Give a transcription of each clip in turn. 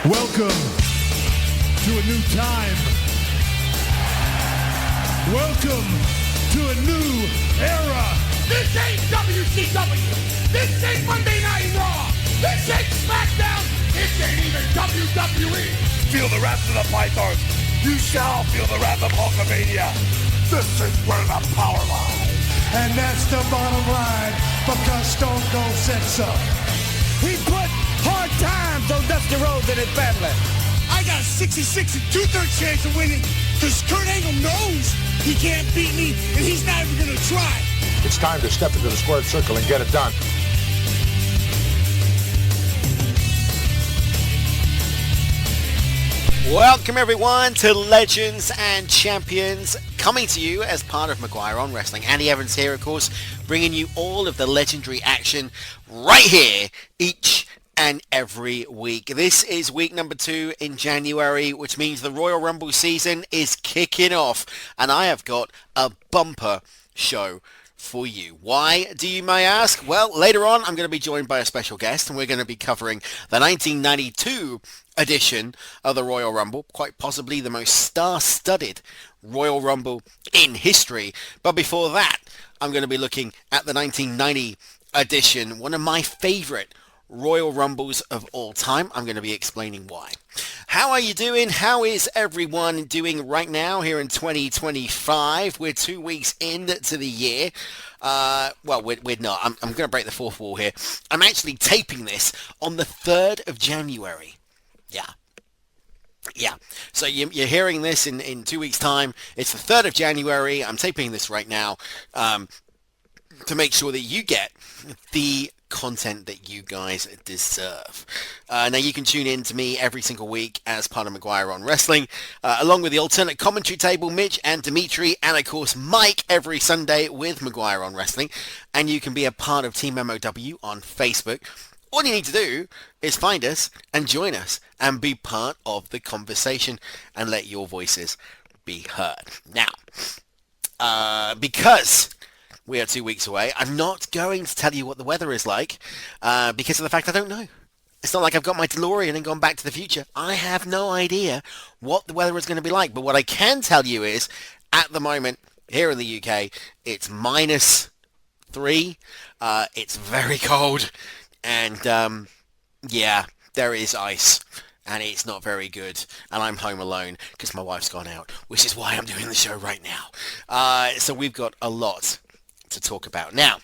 Welcome to a new time. Welcome to a new era. This ain't WCW. This ain't Monday Night Raw. This ain't SmackDown. This ain't even WWE. Feel the wrath of the pythons. You shall feel the wrath of Hulkamania. This is where the power lies. And that's the bottom line because Stone Cold said so. He put hard times on Dusty Rhodes and his family. I got a 66 and 2/3 chance of winning because Kurt Angle knows he can't beat me and he's not even going to try. It's time to step into the squared circle and get it done. Welcome everyone to Legends and Champions, coming to you as part of Maguire on Wrestling. Andy Evans here, of course, bringing you all of the legendary action right here each and every week. This is week number 2 in January, which means the Royal Rumble season is kicking off, and I have got a bumper show for you. Why, do you may ask? Well, later on I'm going to be joined by a special guest, and we're going to be covering the 1992 edition of the Royal Rumble, quite possibly the most star-studded Royal Rumble in history. But before that, I'm going to be looking at the 1990 edition, one of my favorite Royal Rumbles of all time. I'm going to be explaining why. How are you doing? How is everyone doing right now here in 2025? We're 2 weeks into the year. Well, we're not. I'm going to break the fourth wall here. I'm actually taping this on the 3rd of January. Yeah. So you're hearing this in 2 weeks' time. It's the 3rd of January. I'm taping this right now to make sure that you get the content that you guys deserve. Now you can tune in to me every single week as part of Maguire on Wrestling, along with the alternate commentary table, Mitch and Dimitri, and of course Mike every Sunday with Maguire on Wrestling. And you can be a part of Team MOW on Facebook. All you need to do is find us and join us and be part of the conversation and let your voices be heard. Now, because we are 2 weeks away, I'm not going to tell you what the weather is like because of the fact I don't know. It's not like I've got my DeLorean and gone back to the future. I have no idea what the weather is going to be like. But what I can tell you is, at the moment, here in the UK, it's -3. It's very cold. And, yeah, there is ice. And it's not very good. And I'm home alone because my wife's gone out, which is why I'm doing the show right now. So we've got a lot to talk about. Now,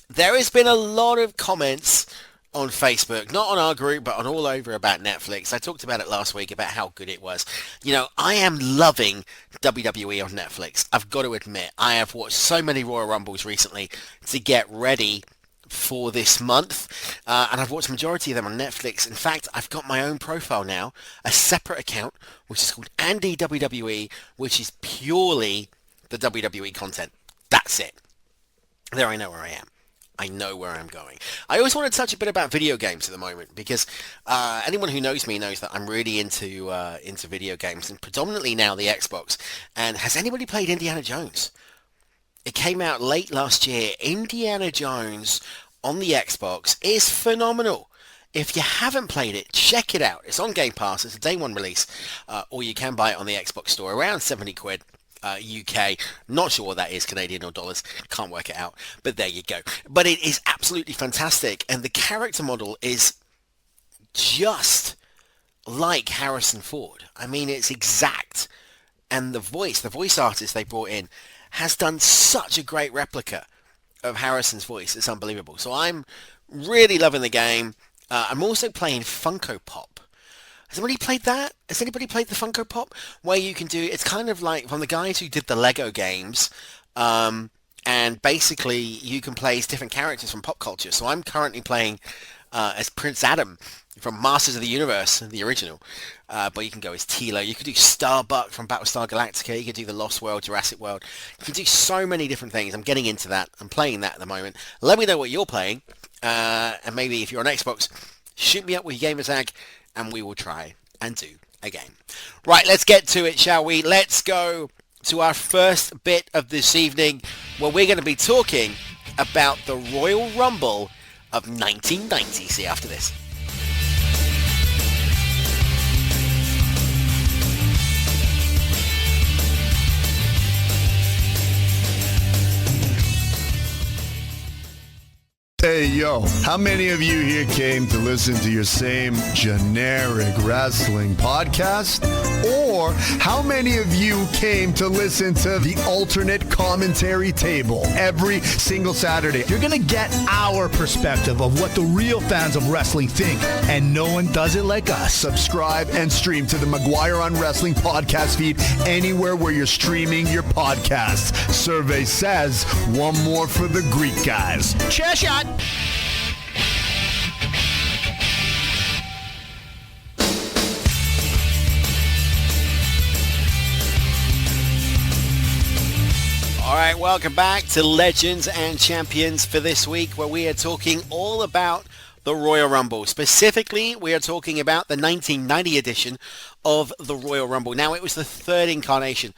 there has been a lot of comments on Facebook, not on our group, but on all over about Netflix. I talked about it last week about how good it was. You know, I am loving WWE on Netflix. I've got to admit, I have watched so many Royal Rumbles recently to get ready for this month, and I've watched the majority of them on Netflix. In fact, I've got my own profile now, a separate account, which is called Andy WWE, which is purely the WWE content. That's it. There, I know where I am. I know where I'm going. I always want to touch a bit about video games at the moment because anyone who knows me knows that I'm really into video games, and predominantly now the Xbox. And has anybody played Indiana Jones? It came out late last year. Indiana Jones on the Xbox is phenomenal. If you haven't played it, check it out. It's on Game Pass. It's a day one release. Or you can buy it on the Xbox store, around 70 quid. UK. Not sure what that is, Canadian or dollars. Can't work it out. But there you go. But it is absolutely fantastic. And the character model is just like Harrison Ford. I mean, it's exact. And the voice artist they brought in has done such a great replica of Harrison's voice. It's unbelievable. So I'm really loving the game. I'm also playing Funko Pop. Has anybody played that? Has anybody played the Funko Pop? Where you can do, it's kind of like from the guys who did the Lego games. And basically you can play as different characters from pop culture. So I'm currently playing as Prince Adam from Masters of the Universe, the original. But you can go as Tilo. You could do Starbuck from Battlestar Galactica. You could do the Lost World, Jurassic World. You can do so many different things. I'm getting into that. I'm playing that at the moment. Let me know what you're playing. And maybe if you're on Xbox, shoot me up with your gamer tag and we will try and do a game. Right, let's get to it, shall we? Let's go to our first bit of this evening where we're going to be talking about the Royal Rumble of 1990. See you after this. Yo, how many of you here came to listen to your same generic wrestling podcast? Or how many of you came to listen to the alternate commentary table every single Saturday? You're going to get our perspective of what the real fans of wrestling think, and no one does it like us. Subscribe and stream to the McGuire on Wrestling podcast feed anywhere where you're streaming your podcasts. Survey says one more for the Greek guys. Chair shot. All right, welcome back to Legends and Champions for this week, where we are talking all about the Royal Rumble. Specifically, we are talking about the 1990 edition of the Royal Rumble. Now, it was the third incarnation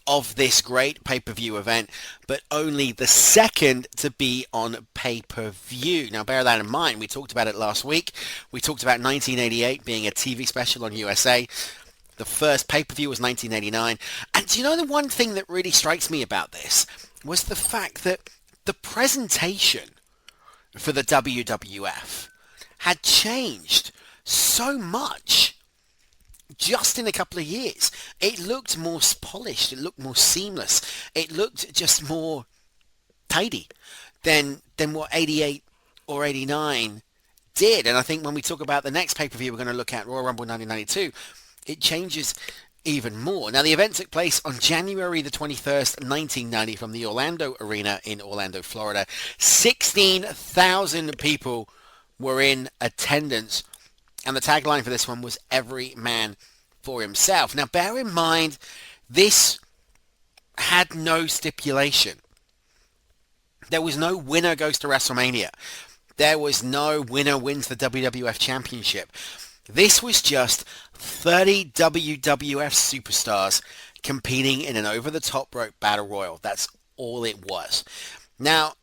of this great pay-per-view event, but only the second to be on pay-per-view. Now, bear that in mind. We talked about it last week. We talked about 1988 being a TV special on USA. The first pay-per-view was 1989. And do you know the one thing that really strikes me about this was the fact that the presentation for the WWF had changed so much just in a couple of years. It looked more polished. It looked more seamless. It looked just more tidy than what 88 or 89 did. And I think when we talk about the next pay-per-view we're going to look at, Royal Rumble 1992, it changes even more. Now, the event took place on January the 21st, 1990 from the Orlando Arena in Orlando, Florida. 16,000 people were in attendance, and the tagline for this one was "Every Man for Himself." Now, bear in mind, this had no stipulation. There was no winner goes to WrestleMania. There was no winner wins the WWF Championship. This was just 30 WWF superstars competing in an over-the-top rope battle royal. That's all it was. Now,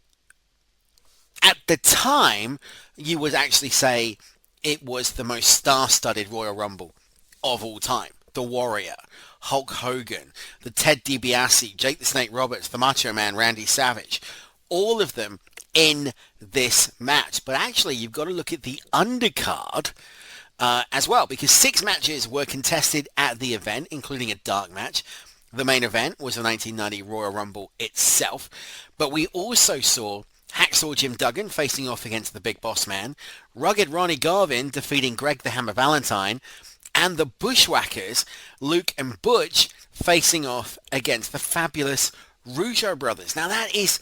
at the time, you would actually say it was the most star-studded Royal Rumble of all time. The Warrior, Hulk Hogan, the Ted DiBiase, Jake the Snake Roberts, the Macho Man, Randy Savage. All of them in this match. But actually, you've got to look at the undercard as well, because 6 matches were contested at the event, including a dark match. The main event was the 1990 Royal Rumble itself, but we also saw Hacksaw Jim Duggan facing off against the Big Boss Man, Rugged Ronnie Garvin defeating Greg the Hammer Valentine, and the Bushwhackers, Luke and Butch, facing off against the fabulous Rougeau brothers. Now that is,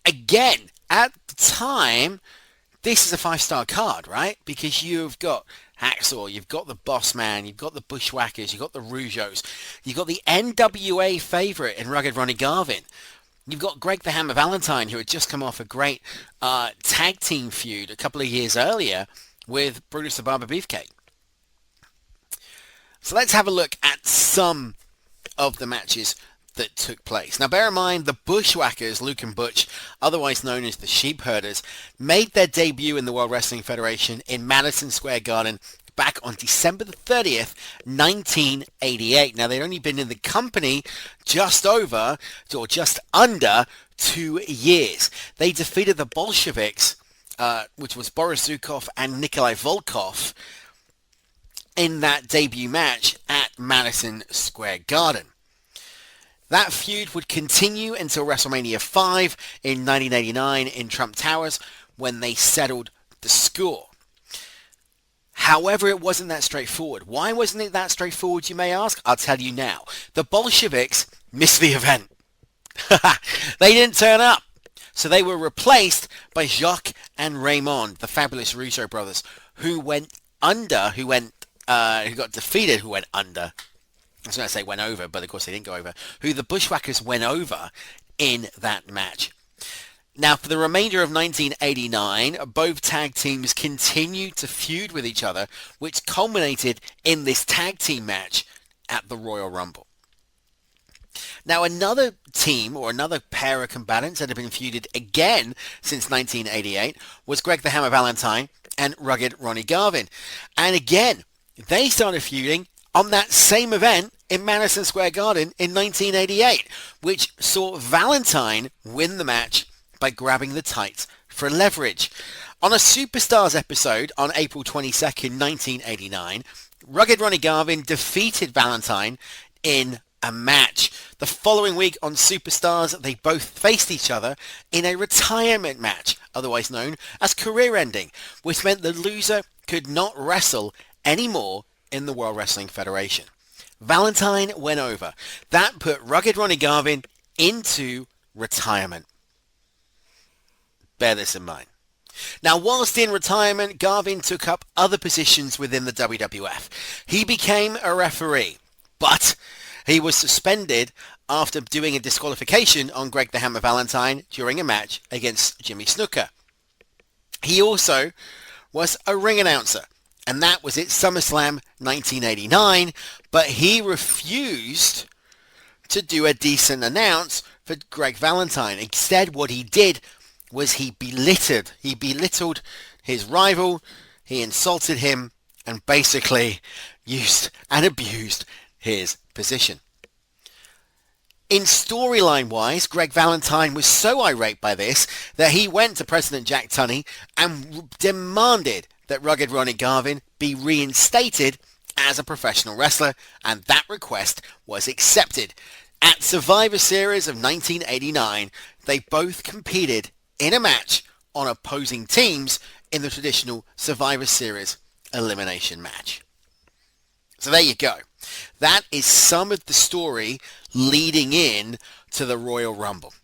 again, at the time, this is a 5-star card, right? Because you've got Hacksaw, you've got the Boss Man, you've got the Bushwhackers, you've got the Rougeaus, you've got the NWA favorite in Rugged Ronnie Garvin. You've got Greg the Hammer Valentine, who had just come off a great tag team feud a couple of years earlier with Brutus the Barber Beefcake. So let's have a look at some of the matches that took place. Now, bear in mind, the Bushwhackers, Luke and Butch, otherwise known as the Sheep Herders, made their debut in the World Wrestling Federation in Madison Square Garden back on December the 30th, 1988. Now, they'd only been in the company just over, or just under, 2 years. They defeated the Bolsheviks, which was Boris Zukov and Nikolai Volkov, in that debut match at Madison Square Garden. That feud would continue until WrestleMania 5 in 1989 in Trump Towers, when they settled the score. However, it wasn't that straightforward. Why wasn't it that straightforward, you may ask? I'll tell you now. The Bolsheviks missed the event. They didn't turn up. So they were replaced by Jacques and Raymond, the fabulous Rougeau brothers, who got defeated, who went under. I was going to say went over, but of course they didn't go over. Who the Bushwhackers went over in that match. Now, for the remainder of 1989, both tag teams continued to feud with each other, which culminated in this tag team match at the Royal Rumble. Now, another team, or another pair of combatants that had been feuded again since 1988 was Greg the Hammer Valentine and Rugged Ronnie Garvin. And again, they started feuding on that same event in Madison Square Garden in 1988, which saw Valentine win the match by grabbing the tights for leverage. On a Superstars episode on April 22nd, 1989, Rugged Ronnie Garvin defeated Valentine in a match. The following week on Superstars, they both faced each other in a retirement match, otherwise known as career ending, which meant the loser could not wrestle anymore in the World Wrestling Federation. Valentine went over. That put Rugged Ronnie Garvin into retirement. Bear this in mind. Now, whilst in retirement, Garvin took up other positions within the WWF. He became a referee, but he was suspended after doing a disqualification on Greg the Hammer Valentine during a match against Jimmy Snuka. He also was a ring announcer, and that was at SummerSlam 1989, but he refused to do a decent announce for Greg Valentine. Instead, what he did was he belittled his rival, he insulted him, and basically used and abused his position. In storyline wise, Greg Valentine was so irate by this that he went to President Jack Tunney and demanded that Rugged Ronnie Garvin be reinstated as a professional wrestler, and that request was accepted. At Survivor Series of 1989, they both competed in a match on opposing teams in the traditional Survivor Series elimination match. So there you go. That is some of the story leading in to the Royal Rumble.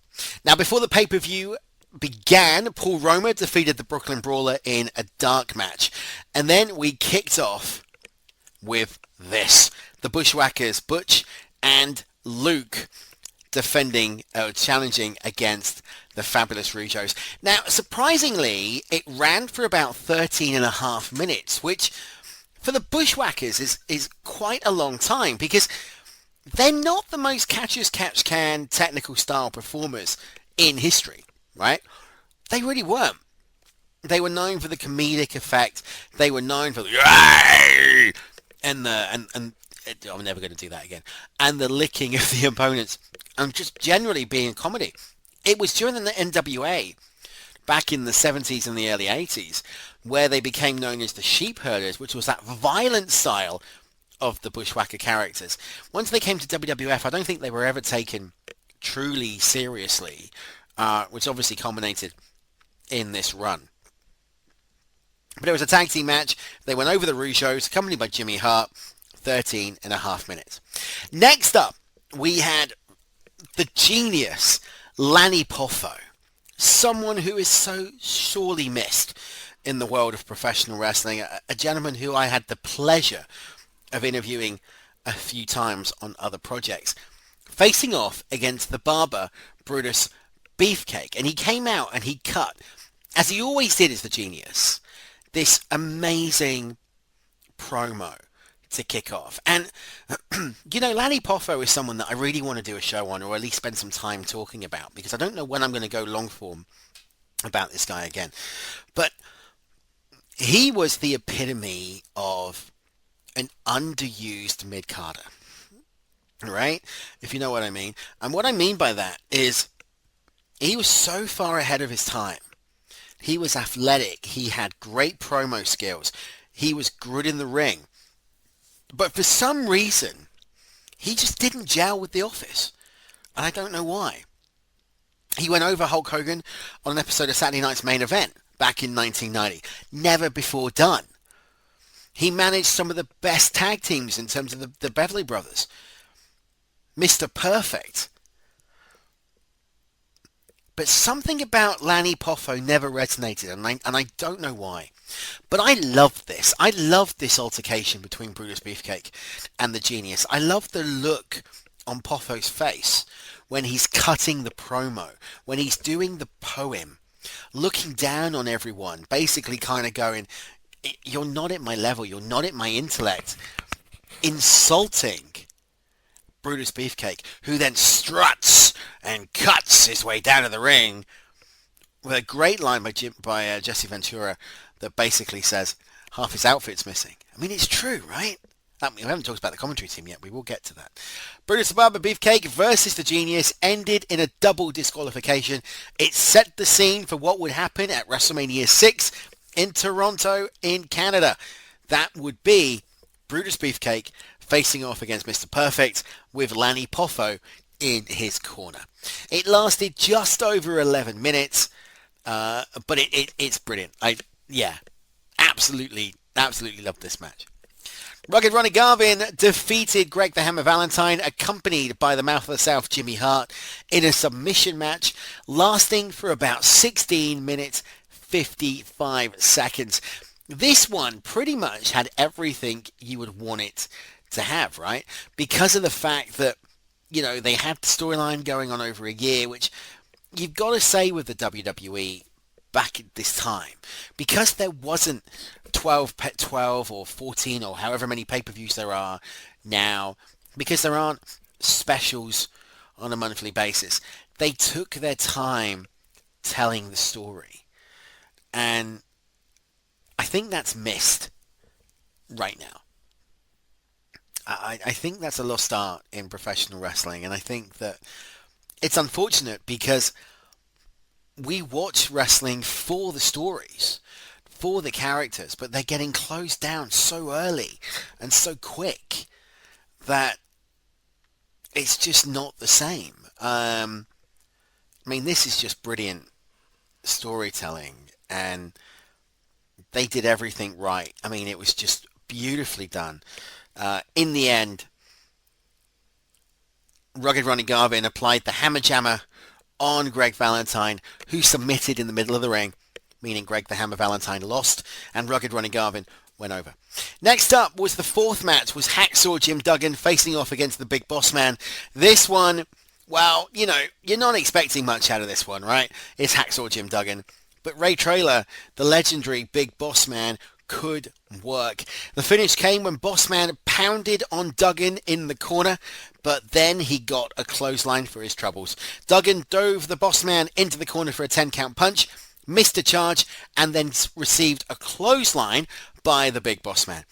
Now, before the pay-per-view began, Paul Roma defeated the Brooklyn Brawler in a dark match. And then we kicked off with this. The Bushwhackers, Butch and Luke, challenging against the Fabulous Rougeaus. Now, surprisingly, it ran for about 13 and a half minutes, which for the Bushwhackers is quite a long time, because they're not the most catch-as-catch-can technical style performers in history, right? They really weren't. They were known for the comedic effect. They were known for the Yay! and I'm never going to do that again. And the licking of the opponents, and just generally being a comedy. It was during the NWA, back in the 70s and the early 80s, where they became known as the Sheep Herders, which was that violent style of the Bushwhacker characters. Once they came to WWF, I don't think they were ever taken truly seriously, which obviously culminated in this run. But it was a tag team match. They went over the Rougeaus, accompanied by Jimmy Hart, 13 and a half minutes. Next up, we had the genius Lanny Poffo, someone who is so sorely missed in the world of professional wrestling, a gentleman who I had the pleasure of interviewing a few times on other projects, facing off against the barber Brutus Beefcake. And he came out and he cut, as he always did as the genius, this amazing promo to kick off. And, Lanny Poffo is someone that I really want to do a show on, or at least spend some time talking about, because I don't know when I'm going to go long form about this guy again. But he was the epitome of an underused mid-carder, right? If you know what I mean. And what I mean by that is he was so far ahead of his time. He was athletic. He had great promo skills. He was good in the ring. But for some reason, he just didn't gel with the office. And I don't know why. He went over Hulk Hogan on an episode of Saturday Night's Main Event back in 1990. Never before done. He managed some of the best tag teams in terms of the Beverly Brothers. Mr. Perfect. But something about Lanny Poffo never resonated, and I don't know why. But I loved this. I loved this altercation between Brutus Beefcake and the Genius. I loved the look on Poffo's face when he's cutting the promo, when he's doing the poem, looking down on everyone, basically kind of going, you're not at my level, you're not at my intellect, insulting Brutus Beefcake, who then struts and cuts his way down to the ring with a great line by Jesse Ventura that basically says half his outfit's missing. I mean, it's true, right? We haven't talked about the commentary team yet. We will get to that. Brutus the Barber Beefcake versus the Genius ended in a double disqualification. It set the scene for what would happen at WrestleMania 6 in Toronto in Canada. That would be Brutus Beefcake facing off against Mr. Perfect with Lanny Poffo in his corner. It lasted just over 11 minutes, but it's brilliant. Absolutely loved this match. Rugged Ronnie Garvin defeated Greg the Hammer Valentine, accompanied by the Mouth of the South Jimmy Hart, in a submission match lasting for about 16 minutes 55 seconds. This one pretty much had everything you would want it to have, right? Because of the fact that, they had the storyline going on over a year, which you've got to say with the WWE back at this time, because there wasn't 12 or 14 or however many pay-per-views there are now, because there aren't specials on a monthly basis, they took their time telling the story. And I think that's missed right now. I think that's a lost art in professional wrestling, and I think that it's unfortunate because we watch wrestling for the stories, for the characters, but they're getting closed down so early and so quick that it's just not the same. This is just brilliant storytelling, and they did everything right. It was just beautifully done. In the end, Rugged Ronnie Garvin applied the Hammer Jammer on Greg Valentine, who submitted in the middle of the ring, meaning Greg the Hammer Valentine lost, and Rugged Ronnie Garvin went over. Next up was the fourth match, was Hacksaw Jim Duggan facing off against the Big Boss Man. This one, well, you're not expecting much out of this one, right? It's Hacksaw Jim Duggan. But Ray Traylor, the legendary Big Boss Man, could work. The finish came when Bossman pounded on Duggan in the corner, but then he got a clothesline for his troubles. Duggan dove the Bossman into the corner for a 10 count punch, missed a charge, and then received a clothesline by the Big Bossman.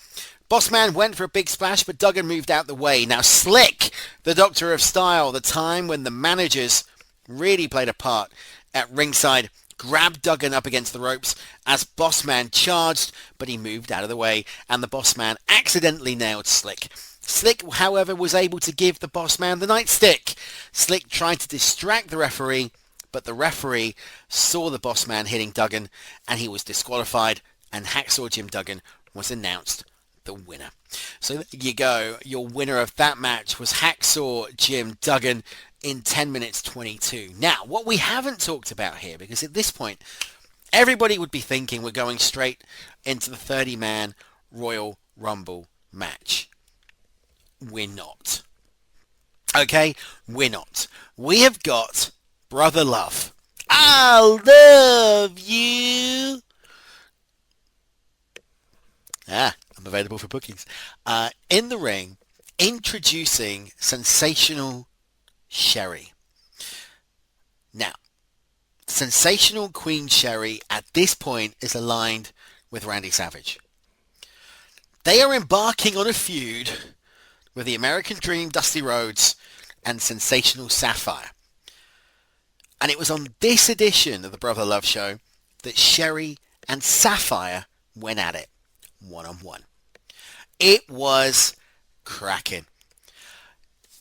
Bossman went for a big splash, but Duggan moved out the way. Now Slick, the Doctor of Style, the time when the managers really played a part at ringside, grabbed Duggan up against the ropes as Bossman charged, but he moved out of the way, and the Bossman accidentally nailed Slick. Slick, however, was able to give the Bossman the nightstick. Slick tried to distract the referee, but the referee saw the Bossman hitting Duggan, and he was disqualified, and Hacksaw Jim Duggan was announced the winner. So there you go. Your winner of that match was Hacksaw Jim Duggan in 10 minutes 22. Now, what we haven't talked about here, because at this point, everybody would be thinking we're going straight into the 30-man Royal Rumble match. We're not. Okay? We're not. We have got Brother Love. I love you. I'm available for bookings. In the ring, introducing Sensational Sherry. Now, Sensational Queen Sherry at this point is aligned with Randy Savage. They are embarking on a feud with the American Dream, Dusty Rhodes, and Sensational Sapphire. And it was on this edition of the Brother Love Show that Sherry and Sapphire went at it one-on-one. It was cracking.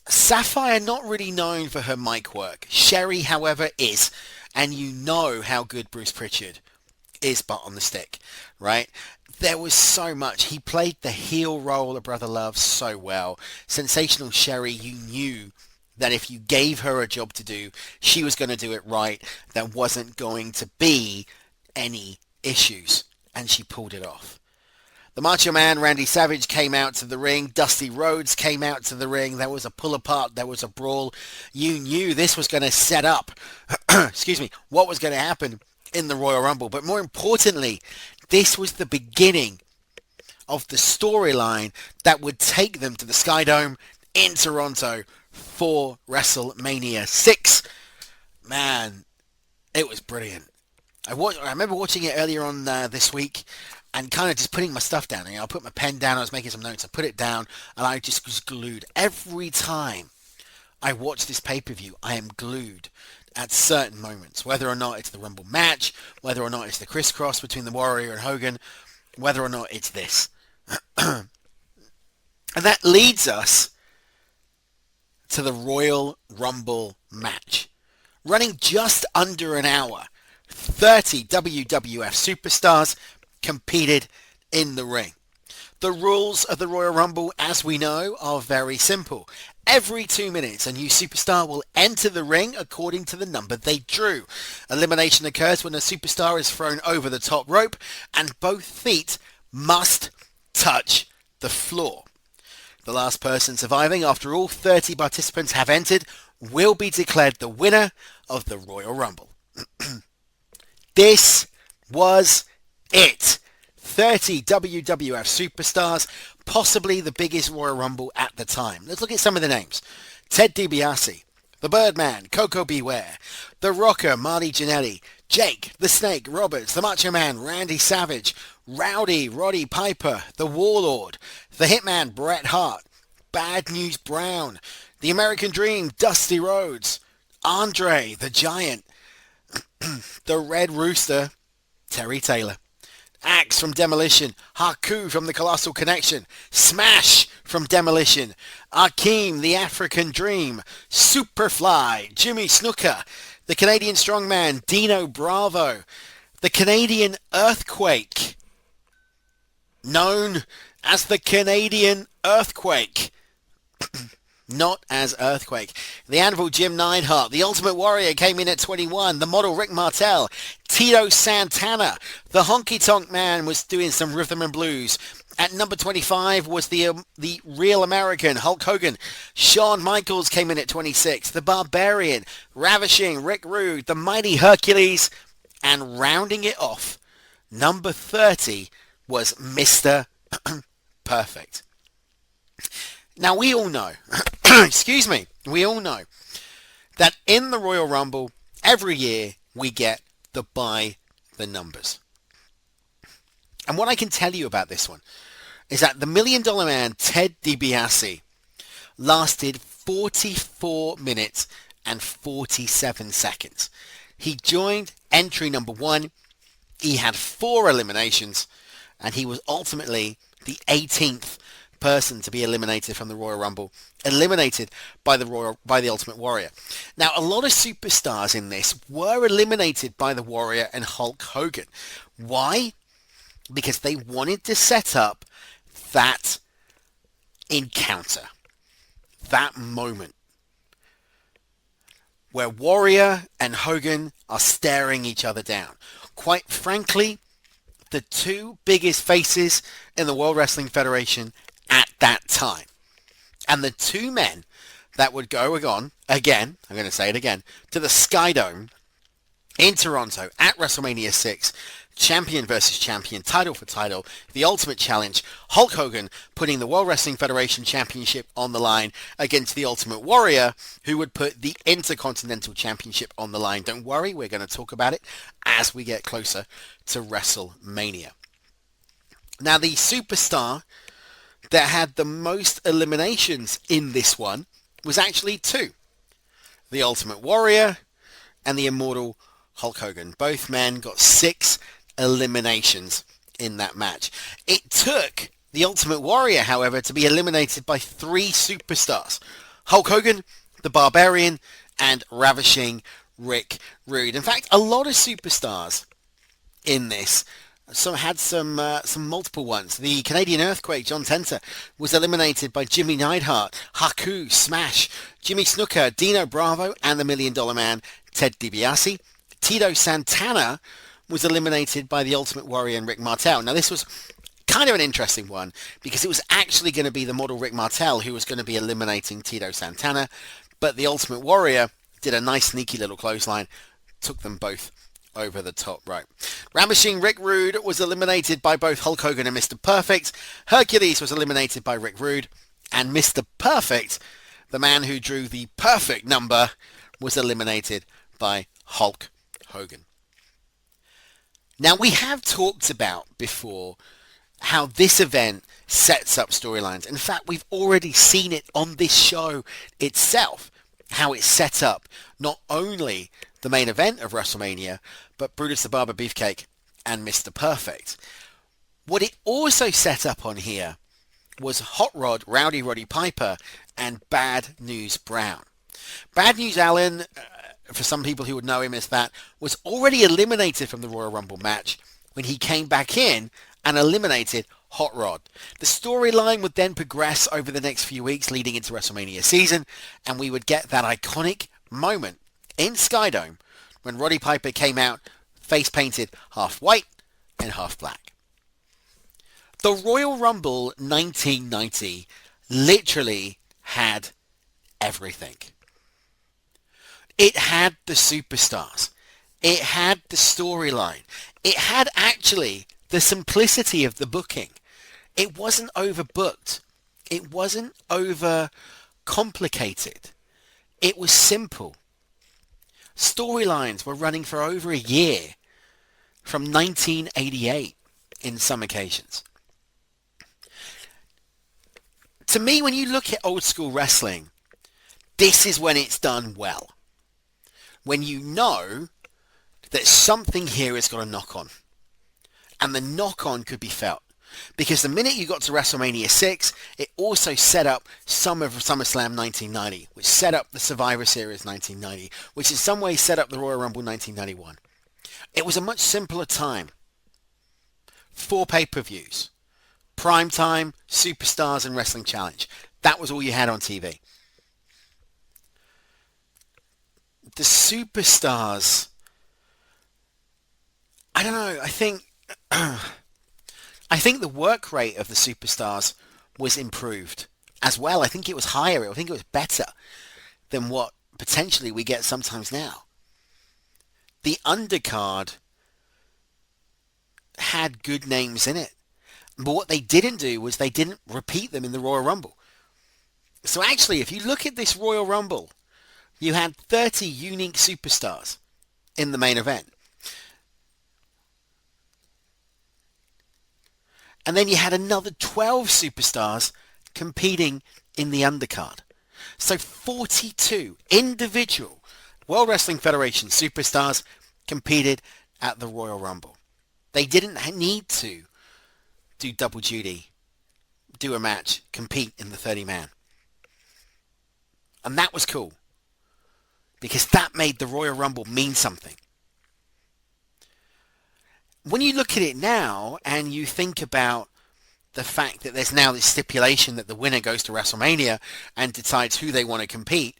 Sapphire not really known for her mic work. Sherry, however, is. And you know how good Bruce Pritchard is but on the stick, right? There was so much. He played the heel role of Brother Love so well. Sensational Sherry, you knew that if you gave her a job to do, she was going to do it right. There wasn't going to be any issues. And she pulled it off. The Macho Man, Randy Savage, came out to the ring. Dusty Rhodes came out to the ring. There was a pull-apart. There was a brawl. You knew this was going to set up, what was going to happen in the Royal Rumble. But more importantly, this was the beginning of the storyline that would take them to the Sky Dome in Toronto for WrestleMania 6. Man, it was brilliant. I remember watching it earlier on this week and kind of just putting my stuff down. I put my pen down, I was making some notes, I put it down, and I just was glued. Every time I watch this pay-per-view, I am glued at certain moments, whether or not it's the Rumble match, whether or not it's the crisscross between the Warrior and Hogan, whether or not it's this. And that leads us to the Royal Rumble match. Running just under an hour, 30 WWF superstars competed in the ring. The rules of the Royal Rumble, as we know, are very simple. Every 2 minutes, a new superstar will enter the ring according to the number they drew. Elimination occurs when a superstar is thrown over the top rope and both feet must touch the floor. The last person surviving after all 30 participants have entered will be declared the winner of the Royal Rumble. This was it. 30 WWF superstars, possibly the biggest Royal Rumble at the time. Let's look at some of the names. Ted DiBiase, the Birdman, Coco Beware, the Rocker, Marty Jannetty, Jake, the Snake Roberts, the Macho Man, Randy Savage, Rowdy, Roddy Piper, the Warlord, the Hitman, Bret Hart, Bad News Brown, the American Dream, Dusty Rhodes, Andre, the Giant, the Red Rooster, Terry Taylor, Axe from Demolition, Haku from the Colossal Connection, Smash from Demolition, Akeem, the African Dream, Superfly, Jimmy Snuka, the Canadian Strongman, Dino Bravo, the Canadian Earthquake, known as the Canadian Earthquake, not as Earthquake. The Anvil, Jim Neidhart. The Ultimate Warrior came in at 21. The Model, Rick Martel. Tito Santana. The Honky Tonk Man was doing some rhythm and blues. At number 25 was the Real American, Hulk Hogan. Shawn Michaels came in at 26. The Barbarian. Ravishing, Rick Rude. The Mighty Hercules. And rounding it off, number 30 was Mr. Perfect. Now we all know, we all know that in the Royal Rumble, every year we get the by the numbers. And what I can tell you about this one is that the $1 Million Man, Ted DiBiase, lasted 44 minutes and 47 seconds. He joined entry number 1. He had 4 eliminations, and he was ultimately the 18th person to be eliminated from the Royal Rumble, eliminated by the Ultimate Warrior. Now, a lot of superstars in this were eliminated by the Warrior and Hulk Hogan. Why? Because they wanted to set up that encounter, that moment where Warrior and Hogan are staring each other down. Quite frankly, the two biggest faces in the World Wrestling Federation at that time. And the two men that would go on, again, I'm going to say it again, to the Sky Dome in Toronto at WrestleMania 6, champion versus champion, title for title, the Ultimate Challenge, Hulk Hogan putting the World Wrestling Federation Championship on the line against the Ultimate Warrior, who would put the Intercontinental Championship on the line. Don't worry, we're going to talk about it as we get closer to WrestleMania. Now, the superstar that had the most eliminations in this one was actually 2. The Ultimate Warrior and the Immortal Hulk Hogan. Both men got 6 eliminations in that match. It took the Ultimate Warrior, however, to be eliminated by 3 superstars. Hulk Hogan, the Barbarian, and Ravishing Rude. In fact, a lot of superstars in this had some multiple ones. The Canadian Earthquake, John Tenta, was eliminated by Jimmy Neidhart, Haku, Smash, Jimmy Snuka, Dino Bravo, and the $1 Million Man, Ted DiBiase. Tito Santana was eliminated by the Ultimate Warrior and Rick Martel. Now, this was kind of an interesting one because it was actually going to be the model Rick Martel who was going to be eliminating Tito Santana, but the Ultimate Warrior did a nice sneaky little clothesline, took them both over the top rope. Ravishing Rick Rude was eliminated by both Hulk Hogan and Mr. Perfect. Hercules was eliminated by Rick Rude, and Mr. Perfect, the man who drew the perfect number, was eliminated by Hulk Hogan. Now, we have talked about before how this event sets up storylines. In fact, we've already seen it on this show itself, how it set up not only the main event of WrestleMania, but Brutus the Barber Beefcake and Mr. Perfect. What it also set up on here was Hot Rod, Rowdy Roddy Piper, and Bad News Brown. Bad News Allen, for some people who would know him as that, was already eliminated from the Royal Rumble match when he came back in and eliminated Hot Rod. The storyline would then progress over the next few weeks leading into WrestleMania season, and we would get that iconic moment in Skydome when Roddy Piper came out face painted half white and half black. The Royal Rumble 1990 literally had everything. It had the superstars. It had the storyline. It had actually the simplicity of the booking. It wasn't overbooked. It wasn't over complicated. It was simple. Storylines were running for over a year, from 1988 in some occasions. To me, when you look at old school wrestling, this is when it's done well. When you know that something here is going to knock on. And the knock on could be felt. Because the minute you got to WrestleMania 6, it also set up some of SummerSlam 1990, which set up the Survivor Series 1990, which in some ways set up the Royal Rumble 1991. It was a much simpler time. 4 pay-per-views. Primetime, Superstars, and Wrestling Challenge. That was all you had on TV. The Superstars, I don't know, I think the work rate of the Superstars was improved as well. I think it was higher. I think it was better than what potentially we get sometimes now. The undercard had good names in it. But what they didn't do was they didn't repeat them in the Royal Rumble. So actually, if you look at this Royal Rumble, you had 30 unique superstars in the main event. And then you had another 12 superstars competing in the undercard. So 42 individual World Wrestling Federation superstars competed at the Royal Rumble. They didn't need to do double duty, do a match, compete in the 30-man. And that was cool. Because that made the Royal Rumble mean something. When you look at it now and you think about the fact that there's now this stipulation that the winner goes to WrestleMania and decides who they want to compete,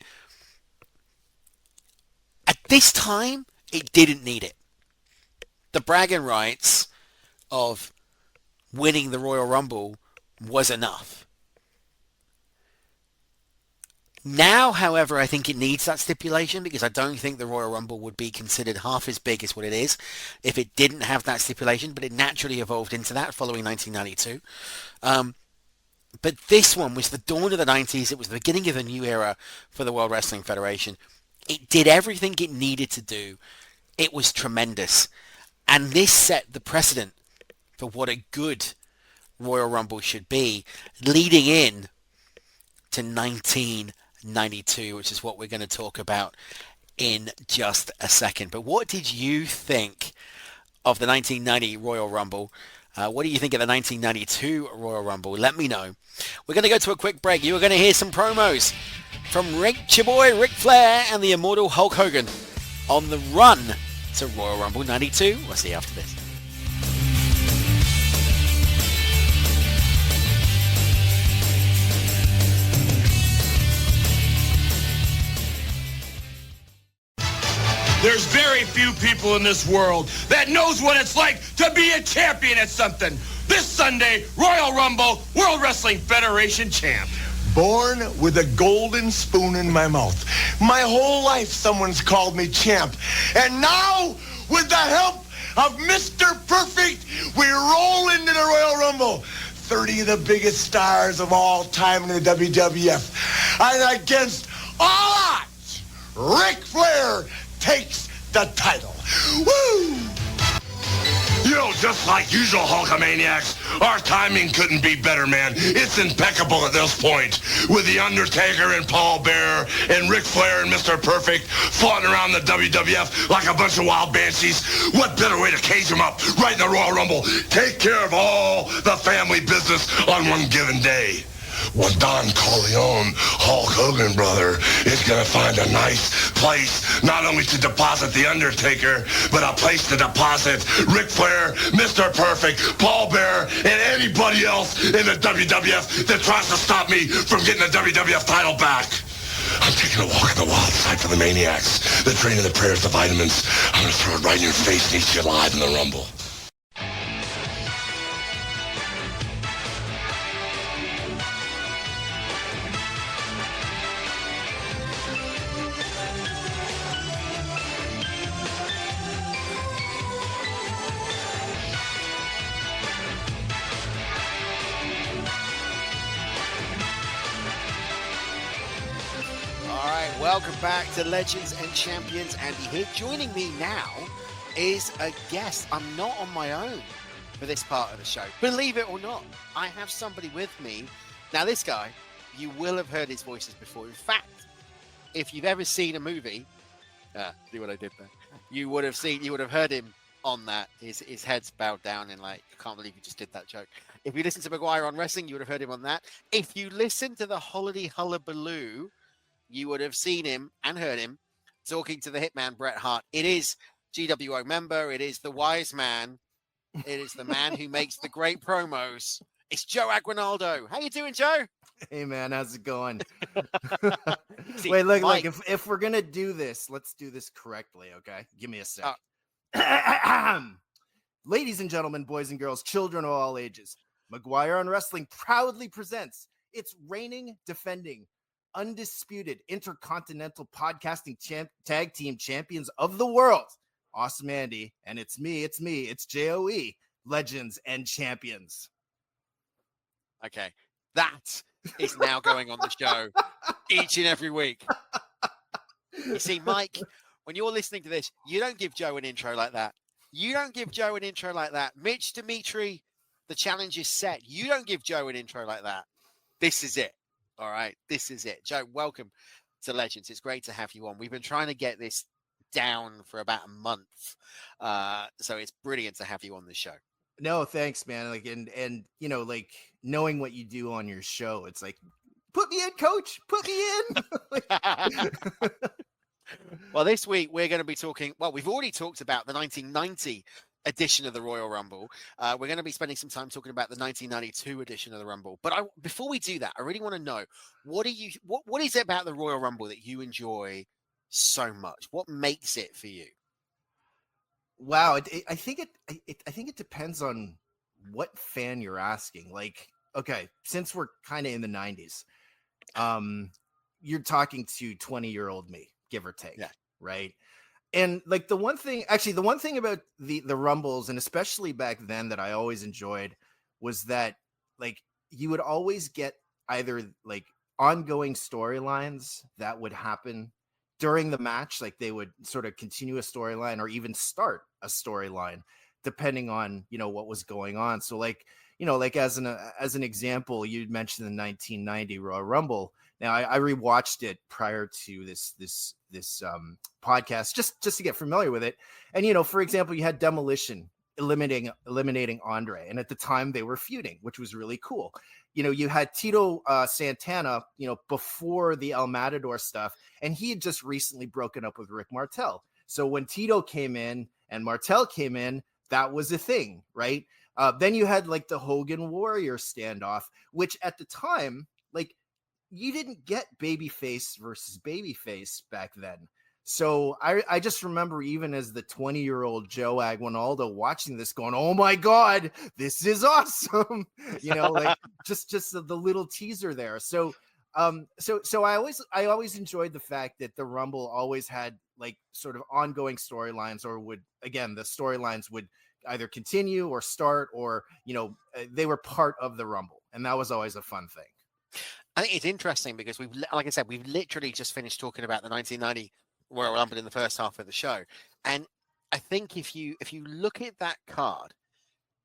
at this time, it didn't need it. The bragging rights of winning the Royal Rumble was enough. Now, however, I think it needs that stipulation because I don't think the Royal Rumble would be considered half as big as what it is if it didn't have that stipulation, but it naturally evolved into that following 1992. But this one was the dawn of the 90s. It was the beginning of a new era for the World Wrestling Federation. It did everything it needed to do. It was tremendous. And this set the precedent for what a good Royal Rumble should be, leading in to 1992, which is what we're going to talk about in just a second. But what did you think of the 1990 Royal Rumble? What do you think of the 1992 Royal Rumble? Let me know. We're going to go to a quick break. You are going to hear some promos from Rick Flair and the immortal Hulk Hogan on the run to Royal Rumble 92. We'll see you after this. There's very few people in this world that knows what it's like to be a champion at something. This Sunday, Royal Rumble, World Wrestling Federation champ. Born with a golden spoon in my mouth. My whole life someone's called me champ. And now, with the help of Mr. Perfect, we roll into the Royal Rumble. 30 of the biggest stars of all time in the WWF. And against all odds, Ric Flair takes the title. Woo! just like usual, Hulkamaniacs, our timing couldn't be better, man. It's impeccable at this point. With The Undertaker and Paul Bearer and Ric Flair and Mr. Perfect flaunting around the WWF like a bunch of wild banshees. What better way to cage them up right in the Royal Rumble? Take care of all the family business on one given day. Well, Don Corleone, Hulk Hogan, brother, is going to find a nice place not only to deposit The Undertaker, but a place to deposit Ric Flair, Mr. Perfect, Paul Bearer, and anybody else in the WWF that tries to stop me from getting the WWF title back. I'm taking a walk on the wild side for the maniacs. The training, the prayers, the vitamins. I'm going to throw it right in your face and eat you alive in the Rumble. Welcome back to Legends and Champions. Andy here. Joining me now is a guest. I'm not on my own for this part of the show. Believe it or not, I have somebody with me. Now, this guy, you will have heard his voices before. In fact, if you've ever seen a movie, see what I did there? You would have heard him on that. His head's bowed down and like, I can't believe you just did that joke. If you listen to Maguire on wrestling, you would have heard him on that. If you listen to the Holiday Hullabaloo, you would have seen him and heard him talking to the Hitman Bret Hart. It is GWO member. It is the Wiseman. It is the man who makes the great promos. It's Joe Aguinaldo. How you doing, Joe? Hey, man. How's it going? See, Wait, look, Mike, if we're going to do this, let's do this correctly, okay? Give me a sec. Ladies and gentlemen, boys and girls, children of all ages, Maguire on Wrestling proudly presents its reigning, defending, undisputed intercontinental podcasting tag team champions of the world. Awesome Andy. And it's Joe, Legends and Champions. Okay. That is now going on the show each and every week. You see, Mike, when you're listening to this, you don't give Joe an intro like that. Mitch Dimitri, the challenge is set. You don't give Joe an intro like that. This is it. All right, this is it. Joe, welcome to Legends. It's great to have you on. We've been trying to get this down for about a month. So it's brilliant to have you on the show. No, thanks, man. Like, and you know, like knowing what you do on your show, it's like, put me in, coach, put me in. Well, this week we're going to be talking, we've already talked about the 1990 edition of the Royal Rumble. We're going to be spending some time talking about the 1992 edition of the Rumble. But before we do that, I really want to know, what is it about the Royal Rumble that you enjoy so much? What makes it for you? Wow, I think it depends on what fan you're asking. Like, okay, since we're kind of in the 90s, you're talking to 20-year-old me, give or take, right? And like the one thing about the Rumbles, and especially back then, that I always enjoyed was that like you would always get either like ongoing storylines that would happen during the match, like they would sort of continue a storyline or even start a storyline depending on, you know, what was going on. So like, you know, like as an example, you mentioned the 1990 Royal Rumble. Now I rewatched it prior to this podcast just to get familiar with it. And, you know, for example, you had Demolition eliminating Andre. And at the time they were feuding, which was really cool. You know, you had Tito Santana, you know, before the El Matador stuff, and he had just recently broken up with Rick Martel. So when Tito came in and Martel came in, that was a thing, right? Then you had like the Hogan Warrior standoff, which at the time, like, you didn't get babyface versus babyface back then. So I just remember, even as the 20-year-old Joe Aguinaldo, watching this going, oh my God, this is awesome. You know, like just the little teaser there. So I always enjoyed the fact that the Rumble always had like sort of ongoing storylines, or the storylines would either continue or start, or, you know, they were part of the Rumble. And that was always a fun thing. I think it's interesting because we've literally just finished talking about the 1990 Royal Rumble in the first half of the show. And I think if you look at that card,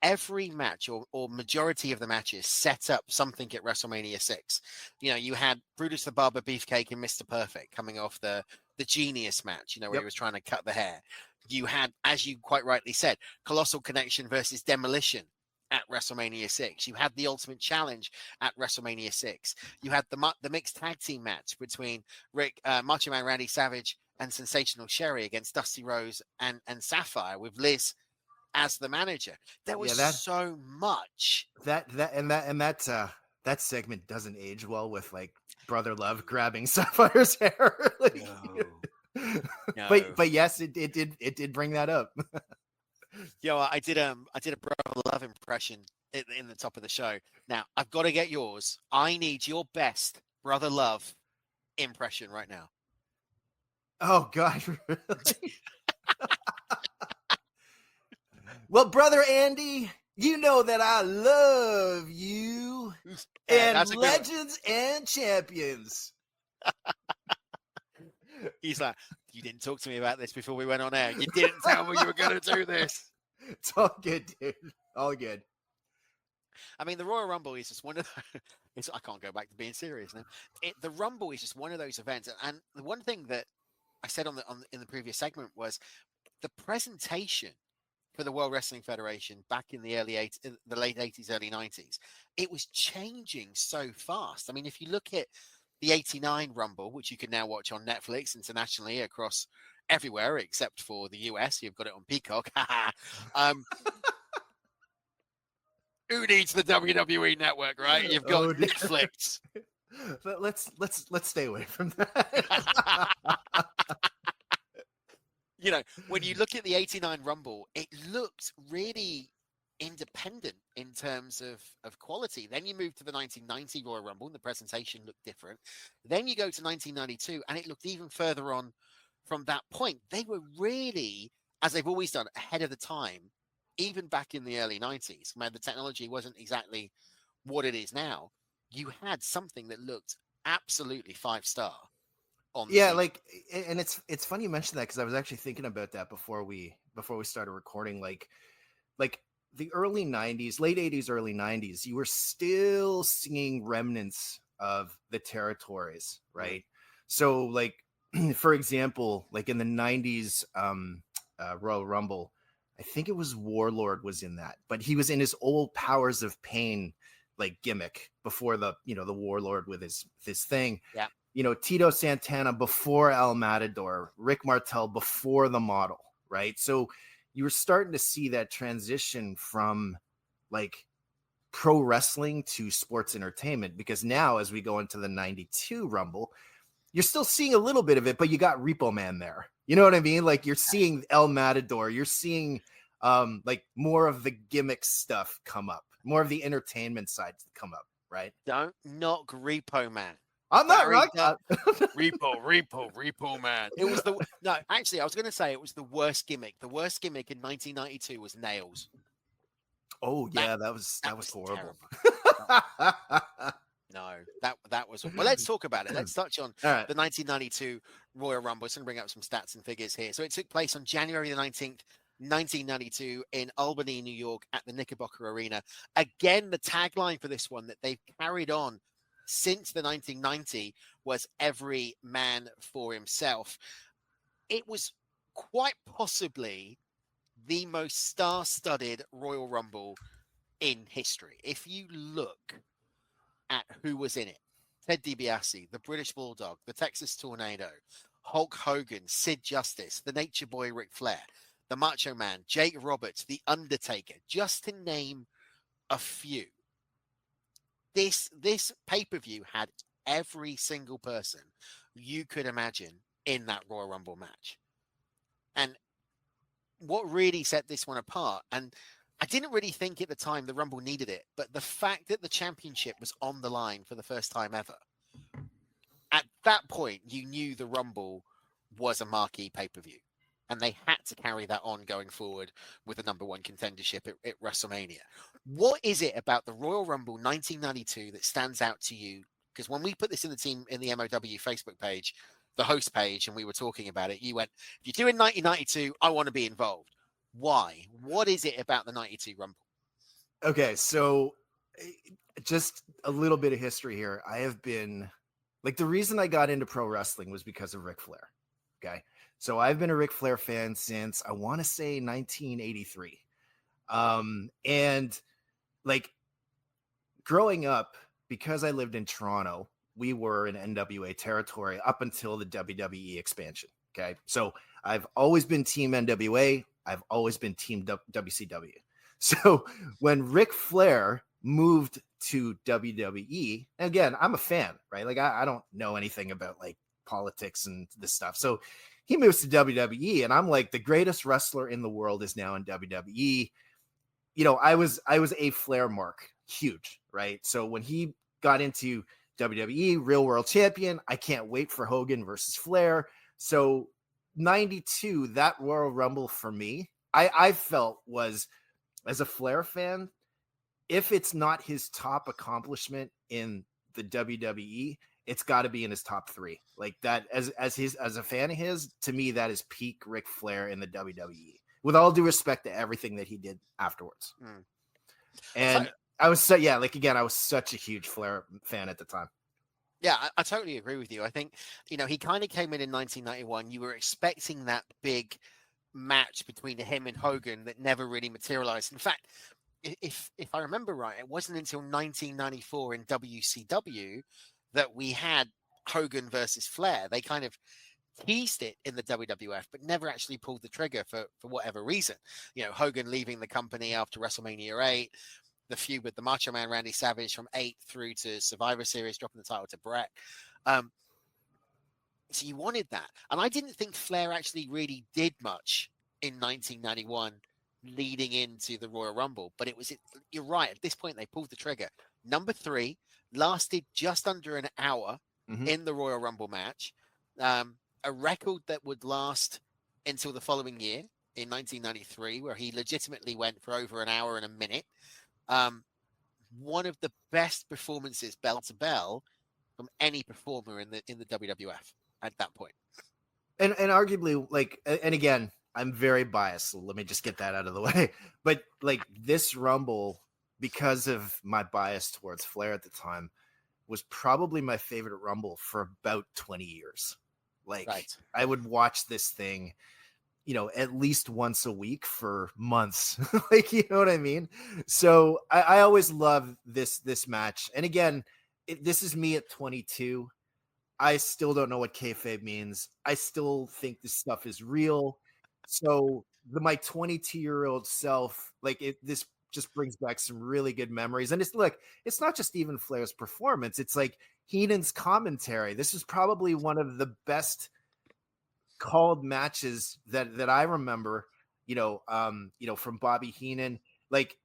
every match or majority of the matches set up something at WrestleMania 6. You know, you had Brutus the Barber Beefcake and Mr. Perfect coming off the Genius match, you know, where he was trying to cut the hair. You had, as you quite rightly said, Colossal Connection versus Demolition at WrestleMania 6. You had the Ultimate Challenge at WrestleMania 6. You had the mixed tag team match between Macho Man Randy Savage and Sensational Sherry against Dusty Rose and Sapphire with Liz as the manager. There was so much. That segment doesn't age well with like Brother Love grabbing Sapphire's hair. Like, no. But yes, it did bring that up. Yo, I did a Brother Love impression in the top of the show. Now I've got to get yours. I need your best Brother Love impression right now. Oh God. Well, Brother Andy, you know that I love you and legends and champions. He's like, you didn't talk to me about this before we went on air. You didn't tell me you were going to do this. It's all good, dude. All good. I mean, the Royal Rumble is just one of those. I can't go back to being serious now. The Rumble is just one of those events. And the one thing that I said in the previous segment was the presentation for the World Wrestling Federation back in the late 80s, early 90s. It was changing so fast. I mean, if you look at the 89 Rumble, which you can now watch on Netflix internationally across everywhere except for the US. You've got it on Peacock. Who needs the WWE network, right? You've got Netflix. Let's stay away from that. You know, when you look at the 89 Rumble, it looked really independent in terms of quality. Then you move to the 1990 Royal Rumble and the presentation looked different. Then you go to 1992 and it looked even further on from that point. They were really, as they've always done, ahead of the time, even back in the early 90s, where the technology wasn't exactly what it is now. You had something that looked absolutely 5-star. Like, and it's funny you mentioned that because I was actually thinking about that before we started recording. Like the early 90s, late 80s, early 90s, you were still seeing remnants of the territories, right? Mm-hmm. So, like, for example, like in the 90s Royal Rumble, I think it was Warlord was in that, but he was in his old Powers of Pain like gimmick before the Warlord with his thing. Yeah. You know, Tito Santana before El Matador, Rick Martel before the Model, right? So you were starting to see that transition from like pro wrestling to sports entertainment, because now as we go into the 92 Rumble, you're still seeing a little bit of it, but you got Repo Man there. You know what I mean? Like you're seeing El Matador, you're seeing like more of the gimmick stuff come up, more of the entertainment side come up, right? Don't knock Repo Man. I'm not right. Repo Man. It was actually, I was going to say it was the worst gimmick. The worst gimmick in 1992 was Nails. Oh yeah, that was horrible. No, that was. Well, let's talk about it. Let's touch on the 1992 Royal Rumble. So I'm going to bring up some stats and figures here. So it took place on January the 19th, 1992 in Albany, New York at the Knickerbocker Arena. Again, the tagline for this one that they've carried on since the 1990 was every man for himself. It was quite possibly the most star-studded Royal Rumble in history. If you look at who was in it, Ted DiBiase, the British Bulldog, the Texas Tornado, Hulk Hogan, Sid Justice, the Nature Boy Ric Flair, the Macho Man, Jake Roberts, the Undertaker, just to name a few. This pay-per-view had every single person you could imagine in that Royal Rumble match. And what really set this one apart, and I didn't really think at the time the Rumble needed it, but the fact that the championship was on the line for the first time ever, at that point, you knew the Rumble was a marquee pay-per-view. And they had to carry that on going forward with the number one contendership at WrestleMania. What is it about the Royal Rumble 1992 that stands out to you? Because when we put this in the MOW Facebook page, the host page, and we were talking about it, you went, if you're doing 1992, I want to be involved. Why? What is it about the 92 Rumble? Okay, so just a little bit of history here. I have been like, the reason I got into pro wrestling was because of Ric Flair. Okay, so I've been a Ric Flair fan since I want to say 1983. And like growing up, because I lived in Toronto, we were in NWA territory up until the WWE expansion. Okay, so I've always been Team NWA. I've always been Team WCW. So when Ric Flair moved to WWE, and again, I'm a fan, right? Like I don't know anything about like politics and this stuff. So he moves to WWE, and I'm like, the greatest wrestler in the world is now in WWE. You know, I was a Flair mark, huge, right? So when he got into WWE, real world champion, I can't wait for Hogan versus Flair. So 92, that Royal Rumble for me, I felt was, as a Flair fan, if it's not his top accomplishment in the WWE, it's got to be in his top 3. Like that, as a fan of his, to me, that is peak Ric Flair in the WWE. With all due respect to everything that he did afterwards. And I was I was such a huge Flair fan at the time. Yeah, I totally agree with you. I think, you know, he kind of came in 1991. You were expecting that big match between him and Hogan that never really materialized. In fact, if I remember right, it wasn't until 1994 in WCW that we had Hogan versus Flair. They kind of teased it in the WWF, but never actually pulled the trigger for whatever reason. You know, Hogan leaving the company after WrestleMania 8, the feud with the Macho Man Randy Savage from 8 through to Survivor Series, dropping the title to Brett. So you wanted that. And I didn't think Flair actually really did much in 1991 leading into the Royal Rumble, but you're right. At this point, they pulled the trigger. Number 3 lasted just under an hour in the Royal Rumble match. A record that would last until the following year in 1993, where he legitimately went for over an hour and a minute. One of the best performances bell to bell from any performer in the WWF at that point. And arguably, like, and again, I'm very biased, so let me just get that out of the way. But like this Rumble, because of my bias towards Flair at the time, was probably my favorite Rumble for about 20 years. Like, right. I would watch this thing, you know, at least once a week for months. Like, you know what I mean? So I always love this match. And again, this is me at 22. I still don't know what kayfabe means. I still think this stuff is real. So my 22-year-old self, like this just brings back some really good memories. And it's not just even Flair's performance. It's like Heenan's commentary. This is probably one of the best called matches that I remember, from Bobby Heenan. Like,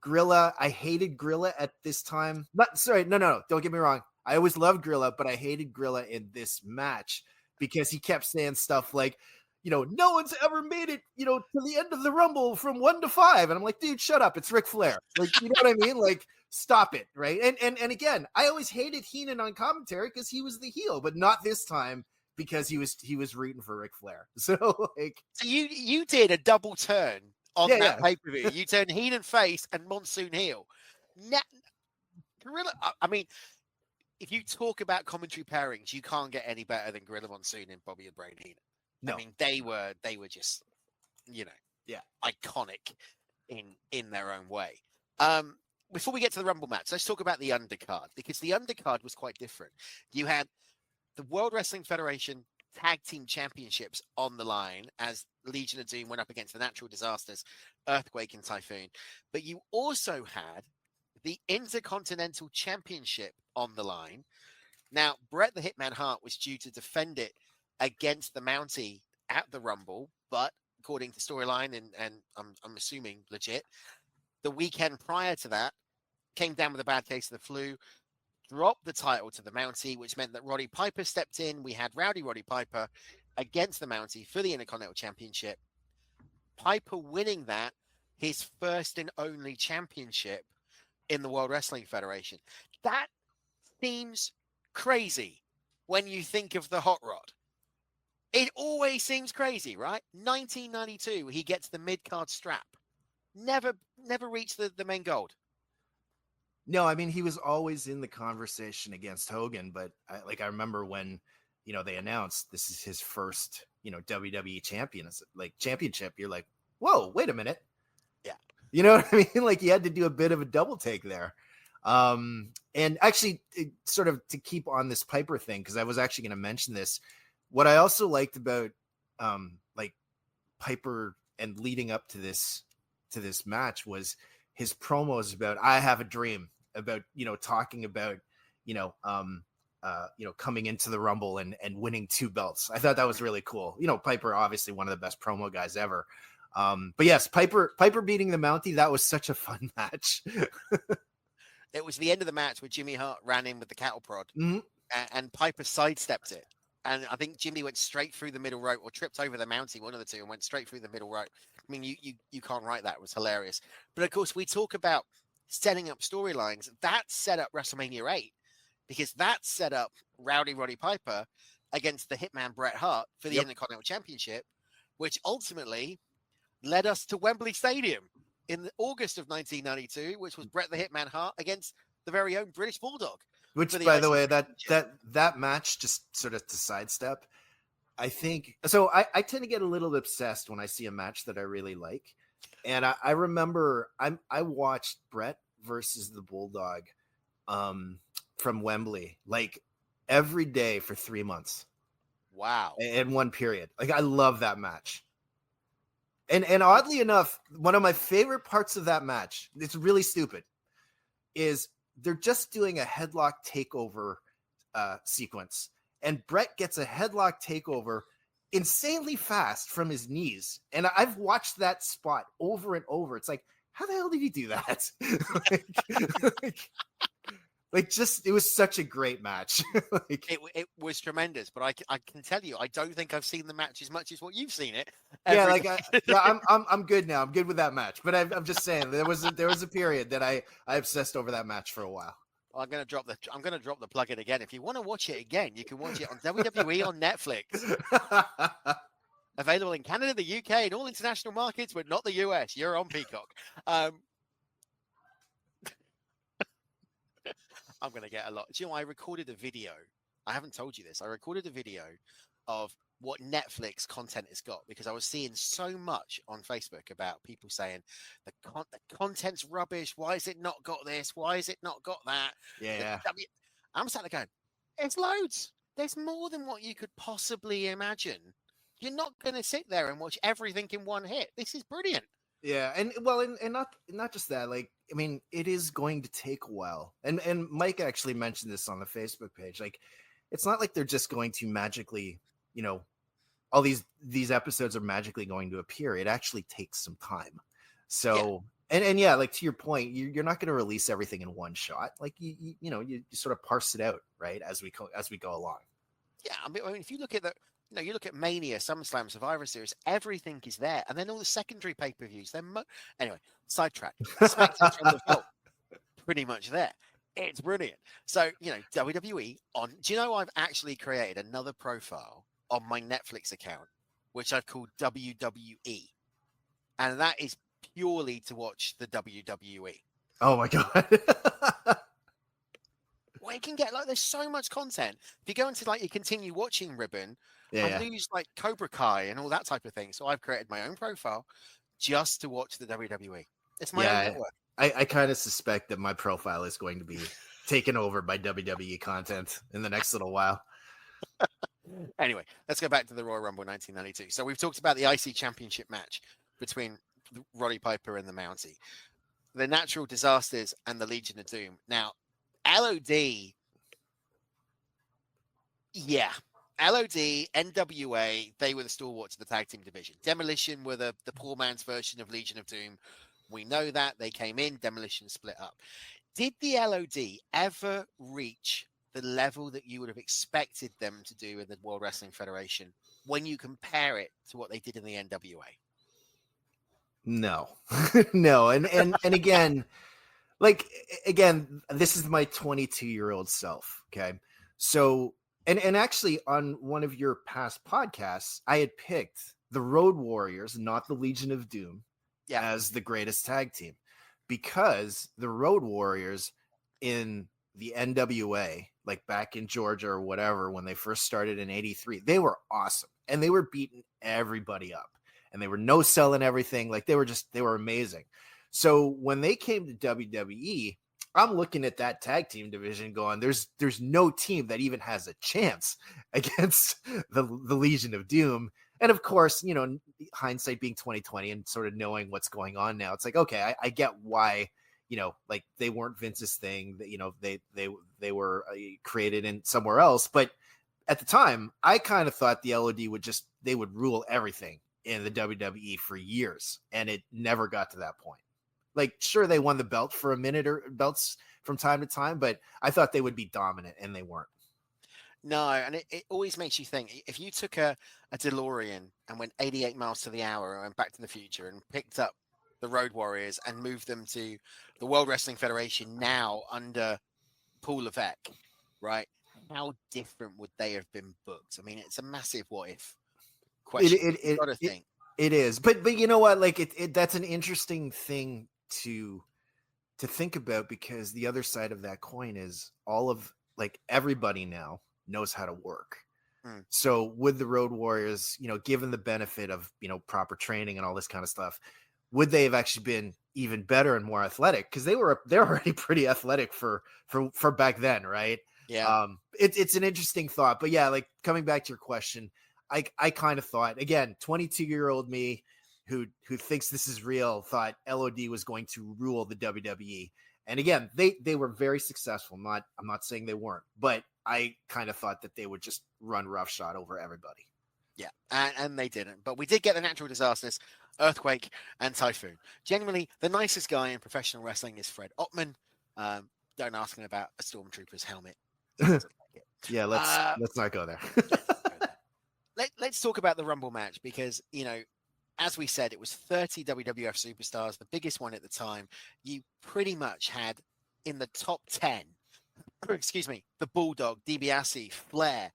Gorilla, I hated Gorilla at this time. No, don't get me wrong. I always loved Gorilla, but I hated Gorilla in this match because he kept saying stuff like, no one's ever made it, to the end of the Rumble from 1 to 5. And I'm like, dude, shut up. It's Ric Flair. Like, you know what I mean? Like, stop it. Right. And again, I always hated Heenan on commentary because he was the heel, but not this time because he was rooting for Ric Flair. So you did a double turn on that pay-per-view. You turned Heenan face and Monsoon heel. Gorilla, I mean, if you talk about commentary pairings, you can't get any better than Gorilla Monsoon and Bobby the Brain Heenan. No. I mean, they were just, iconic in their own way. Before we get to the Rumble match, let's talk about the undercard, because the undercard was quite different. You had the World Wrestling Federation Tag Team Championships on the line as Legion of Doom went up against the natural disasters, Earthquake and Typhoon. But you also had the Intercontinental Championship on the line. Now, Bret the Hitman Hart was due to defend it against the Mountie at the Rumble, but according to storyline and I'm assuming legit, the weekend prior to that came down with a bad case of the flu, dropped the title to the Mountie, which meant that Roddy Piper stepped in. We had Rowdy Roddy Piper against the Mountie for the Intercontinental Championship. Piper winning that, his first and only championship in the World Wrestling Federation. That seems crazy when you think of the Hot Rod. It always seems crazy, right? 1992, he gets the mid-card strap. never reached the main gold. No, I mean, he was always in the conversation against Hogan, but I remember when, they announced this is his first, WWE championship. You're like, whoa, wait a minute. Yeah. You know what I mean? Like, you had to do a bit of a double take there. And actually, sort of to keep on this Piper thing, because I was actually going to mention this. What I also liked about like Piper and leading up to this match was his promos about I have a dream, about talking about coming into the Rumble and winning 2 belts. I thought that was really cool. Piper, obviously one of the best promo guys ever. But yes, Piper beating the Mountie, that was such a fun match. It was the end of the match where Jimmy Hart ran in with the cattle prod, mm-hmm. and Piper sidestepped it. And I think Jimmy went straight through the middle rope or tripped over the Mountie, one of the two, and went straight through the middle rope. I mean, you can't write that. It was hilarious. But of course, we talk about setting up storylines. That set up WrestleMania 8, because that set up Rowdy Roddy Piper against the Hitman Bret Hart for the Intercontinental Championship, which ultimately led us to Wembley Stadium in August of 1992, which was Bret the Hitman Hart against the very own British Bulldog. Which, by the way, that match, just sort of to sidestep, I think so. I tend to get a little obsessed when I see a match that I really like, and I remember I watched Bret versus the Bulldog from Wembley like every day for 3 months. Wow! In one period, like I love that match. And oddly enough, one of my favorite parts of that match, it's really stupid, is they're just doing a headlock takeover sequence. And Bret gets a headlock takeover insanely fast from his knees. And I've watched that spot over and over. It's like, how the hell did he do that? It was such a great match. It was tremendous, but I can tell you, I don't think I've seen the match as much as what you've seen it. I'm good now. I'm good with that match. But I'm just saying there was a period that I obsessed over that match for a while. I'm gonna drop the plug in again. If you want to watch it again, you can watch it on WWE on Netflix. Available in Canada, the UK, and all international markets, but not the US. You're on Peacock. I'm going to get a lot. Do you know, I recorded a video. I haven't told you this. I recorded a video of what Netflix content has got, because I was seeing so much on Facebook about people saying the content's rubbish. Why has it not got this? Why has it not got that? Yeah. I'm sat there going, it's loads. There's more than what you could possibly imagine. You're not going to sit there and watch everything in one hit. This is brilliant. Yeah, and not just that. Like, I mean, it is going to take a while. And Mike actually mentioned this on the Facebook page. Like, it's not like they're just going to magically, all these episodes are magically going to appear. It actually takes some time. So, and yeah, like to your point, you're not going to release everything in one shot. Like you sort of parse it out, right, as we go along. Yeah, I mean, if you look at you look at Mania, SummerSlam, Survivor Series, everything is there. And then all the secondary pay-per-views. Anyway, sidetrack. SmackDown from the Vault, pretty much there. It's brilliant. So, WWE do you know I've actually created another profile on my Netflix account, which I've called WWE. And that is purely to watch the WWE. Oh my God. Well, it can get there's so much content. If you go into your continue watching ribbon, I lose Cobra Kai and all that type of thing. So I've created my own profile just to watch the WWE. It's my own network. I kind of suspect that my profile is going to be taken over by WWE content in the next little while. Anyway, let's go back to the Royal Rumble 1992. So we've talked about the IC Championship match between Roddy Piper and the Mountie, the Natural Disasters and the Legion of Doom. Now, LOD, NWA, they were the stalwarts of the tag team division. Demolition were the poor man's version of Legion of Doom. We know that. They came in, Demolition split up. Did the LOD ever reach the level that you would have expected them to do in the World Wrestling Federation when you compare it to what they did in the NWA? No. No. And again, this is my 22-year-old self. Okay. So, and actually on one of your past podcasts, I had picked the Road Warriors, not the Legion of Doom, as the greatest tag team, because the Road Warriors in the NWA, like back in Georgia or whatever, when they first started in '83, they were awesome and they were beating everybody up and they were no selling everything. Like they were amazing. So when they came to WWE, I'm looking at that tag team division going, there's no team that even has a chance against the Legion of Doom. And of course, hindsight being 2020 and sort of knowing what's going on now, it's like, okay, I get why, like they weren't Vince's thing, that, they were created in somewhere else. But at the time, I kind of thought the LOD they would rule everything in the WWE for years. And it never got to that point. Like, sure, they won the belt for a minute or belts from time to time, but I thought they would be dominant and they weren't. No, and it always makes you think, if you took a DeLorean and went 88 miles to the hour and Back to the Future and picked up the Road Warriors and moved them to the World Wrestling Federation now under Paul Levesque, right? How different would they have been booked? I mean, it's a massive what if question. You've got to think. It is, but you know what? Like that's an interesting thing to think about, because the other side of that coin is all of everybody now knows how to work. So with the Road Warriors, given the benefit of, proper training and all this kind of stuff, would they have actually been even better and more athletic? Because they're already pretty athletic for back then, right? Yeah. It's an interesting thought, but yeah, like coming back to your question, I kind of thought, again, 22-year-old me who thinks this is real, thought LOD was going to rule the WWE. And again, they were very successful. I'm not saying they weren't, but I kind of thought that they would just run roughshod over everybody. Yeah, and they didn't. But we did get the natural disasters, earthquake and typhoon. Generally, the nicest guy in professional wrestling is Fred Ottman. Don't ask him about a Stormtrooper's helmet. Yeah, let's not go there. Let's talk about the Rumble match, because, as we said, it was 30 WWF superstars, the biggest one at the time. You pretty much had in the top 10, the Bulldog, DiBiase, Flair,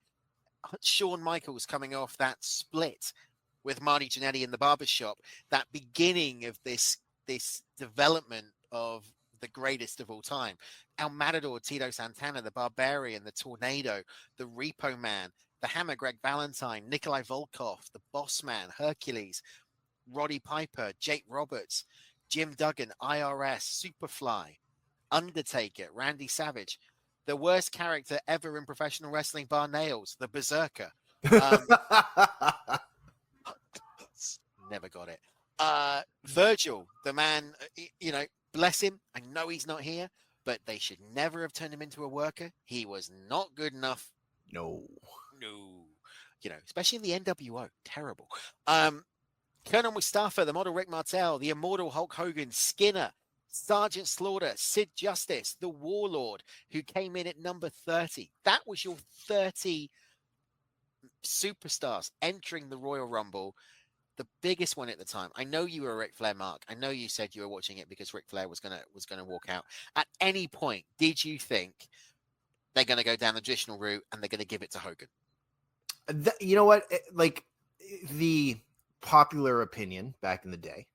Shawn Michaels coming off that split with Marty Jannetty in the barbershop, that beginning of this development of the greatest of all time. El Matador, Tito Santana, the Barbarian, the Tornado, the Repo Man, the Hammer, Greg Valentine, Nikolai Volkov, the Boss Man, Hercules, Roddy Piper, Jake Roberts, Jim Duggan, IRS, Superfly, Undertaker, Randy Savage, the worst character ever in professional wrestling, bar Nails, the Berserker. Never got it. Virgil, the man, bless him. I know he's not here, but they should never have turned him into a worker. He was not good enough. No. Especially in the NWO. Terrible. Colonel Mustafa, the model Rick Martel, the immortal Hulk Hogan, Skinner, Sergeant Slaughter, Sid Justice, the Warlord, who came in at number 30. That was your 30 superstars entering the Royal Rumble, the biggest one at the time. I know you were a Ric Flair mark. I know you said you were watching it because Ric Flair was gonna walk out. At any point, did you think they're going to go down the traditional route and they're going to give it to Hogan? You know what? The popular opinion back in the day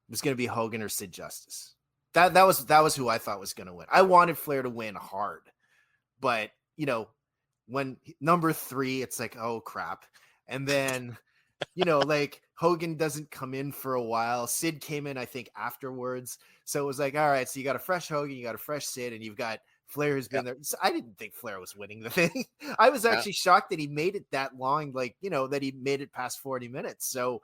was going to be Hogan or Sid Justice. That was who I thought was going to win. I wanted Flair to win hard, but when number 3, it's like, oh crap. And then, Hogan doesn't come in for a while. Sid came in, I think, afterwards. So it was like, all right, so you got a fresh Hogan, you got a fresh Sid, and you've got Flair has been there. So I didn't think Flair was winning the thing. I was actually shocked that he made it that long, that he made it past 40 minutes. So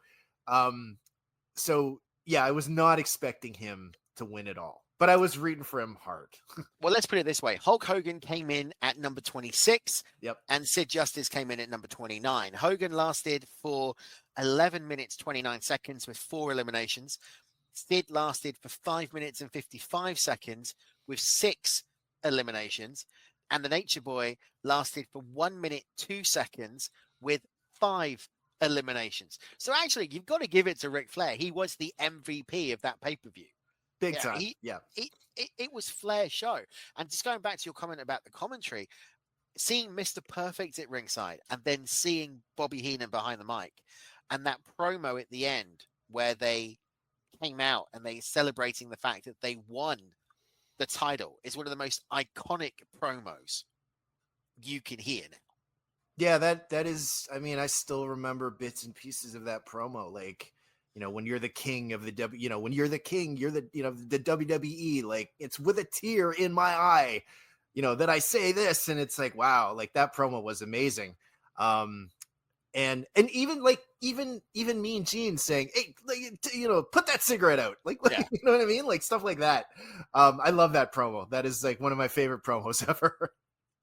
yeah, I was not expecting him to win it all, but I was rooting for him hard. Well, let's put it this way. Hulk Hogan came in at number 26. Yep. And Sid Justice came in at number 29. Hogan lasted for 11 minutes, 29 seconds with 4 eliminations. Sid lasted for 5 minutes and 55 seconds with 6 eliminations. And the Nature Boy lasted for 1 minute, 2 seconds with 5 eliminations. So actually, you've got to give it to Ric Flair. He was the MVP of that pay-per-view. Big time. It was Flair's show. And just going back to your comment about the commentary, seeing Mr. Perfect at ringside and then seeing Bobby Heenan behind the mic and that promo at the end where they came out and they celebrating the fact that they won the title is one of the most iconic promos you can hear now. Yeah, that is. I mean, I still remember bits and pieces of that promo. Like, when you're the king of the when you're the king, you're the the WWE. Like, it's with a tear in my eye, that I say this, and it's like, wow, like that promo was amazing. And even even Mean Gene saying, hey, like, put that cigarette out, like Yeah. you know what I mean, like stuff like that. I love that promo. That is like one of my favorite promos ever.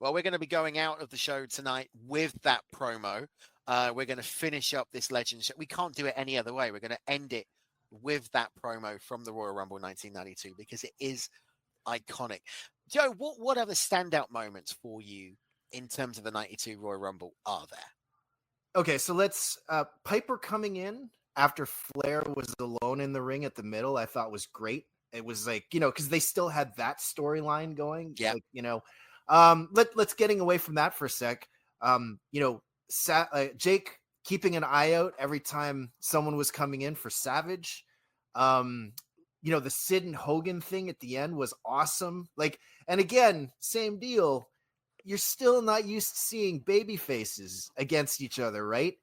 Well, we're going to be going out of the show tonight with that promo. We're going to finish up this Legends show. We can't do it any other way. We're going to end it with that promo from the Royal Rumble 1992 because it is iconic. Joe, what other standout moments for you in terms of the 92 Royal Rumble are there? Okay, so let's Piper coming in after Flair was alone in the ring at the middle, I thought was great. It was like, because they still had that storyline going. Yeah. Like, let's getting away from that for a sec. Jake keeping an eye out every time someone was coming in for Savage. The Sid and Hogan thing at the end was awesome. Like, and again, same deal. You're still not used to seeing baby faces against each other, right?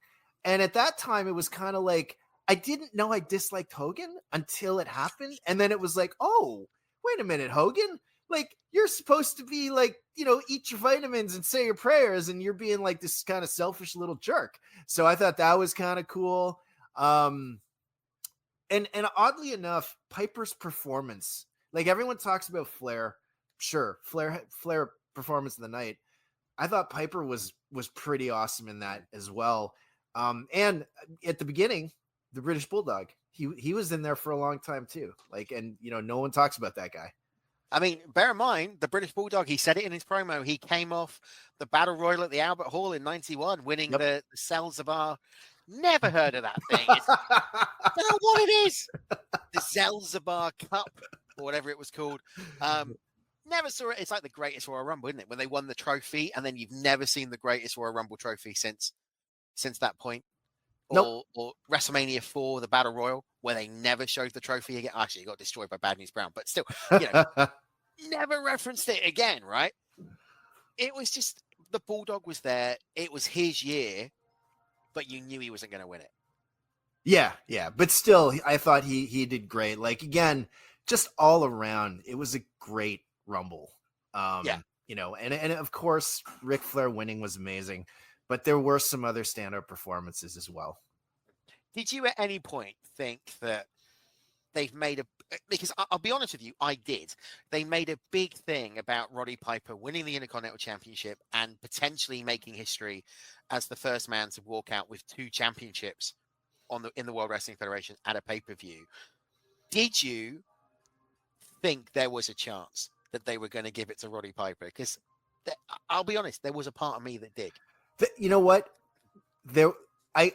And at that time, it was kind of like, I didn't know I disliked Hogan until it happened. And then it was like, oh, wait a minute, Hogan. Like, you're supposed to be like, eat your vitamins and say your prayers, and you're being like this kind of selfish little jerk. So I thought that was kind of cool. And oddly enough, Piper's performance, like everyone talks about Flair. Sure, Flair performance of the night. I thought Piper was pretty awesome in that as well. And at the beginning, the British Bulldog, he was in there for a long time too. Like, and no one talks about that guy. I mean, bear in mind, the British Bulldog, he said it in his promo. He came off the Battle Royal at the Albert Hall in 91, winning the Zelzbar. Never heard of that thing. I don't know what it is. The Zelzbar Cup, or whatever it was called. Never saw it. It's like the greatest Royal Rumble, isn't it? When they won the trophy, and then you've never seen the greatest Royal Rumble trophy since that point. Nope. Or WrestleMania 4, the Battle Royal, where they never showed the trophy again. Actually, it got destroyed by Bad News Brown, but still, never referenced it again, right? It was just, the Bulldog was there. It was his year, but you knew he wasn't going to win it. Yeah. But still, I thought he did great. Like, again, just all around, it was a great Rumble. And of course, Ric Flair winning was amazing. But there were some other stand-up performances as well. Did you at any point think that they've made because I'll be honest with you, I did. They made a big thing about Roddy Piper winning the Intercontinental Championship and potentially making history as the first man to walk out with 2 championships in the World Wrestling Federation at a pay-per-view. Did you think there was a chance that they were going to give it to Roddy Piper? Because I'll be honest, there was a part of me that did. You know what? I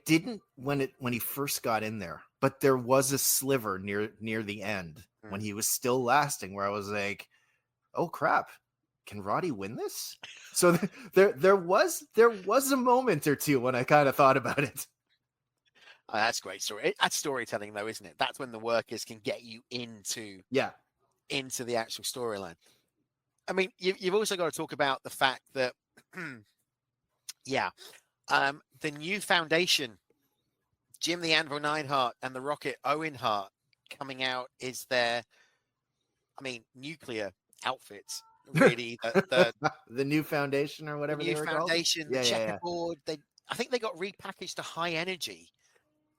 didn't when he first got in there, but there was a sliver near the end when he was still lasting, where I was like, "Oh crap, can Roddy win this?" So there was a moment or two when I kind of thought about it. Oh, that's great story. That's storytelling, though, isn't it? That's when the workers can get you into the actual storyline. I mean, you've also got to talk about the fact that, the new foundation, Jim the Anvil Neidhart and the Rocket Owen Hart coming out is their, nuclear outfits. Really, the new foundation or whatever the they were foundation, called? the checkerboard. I think they got repackaged to High Energy.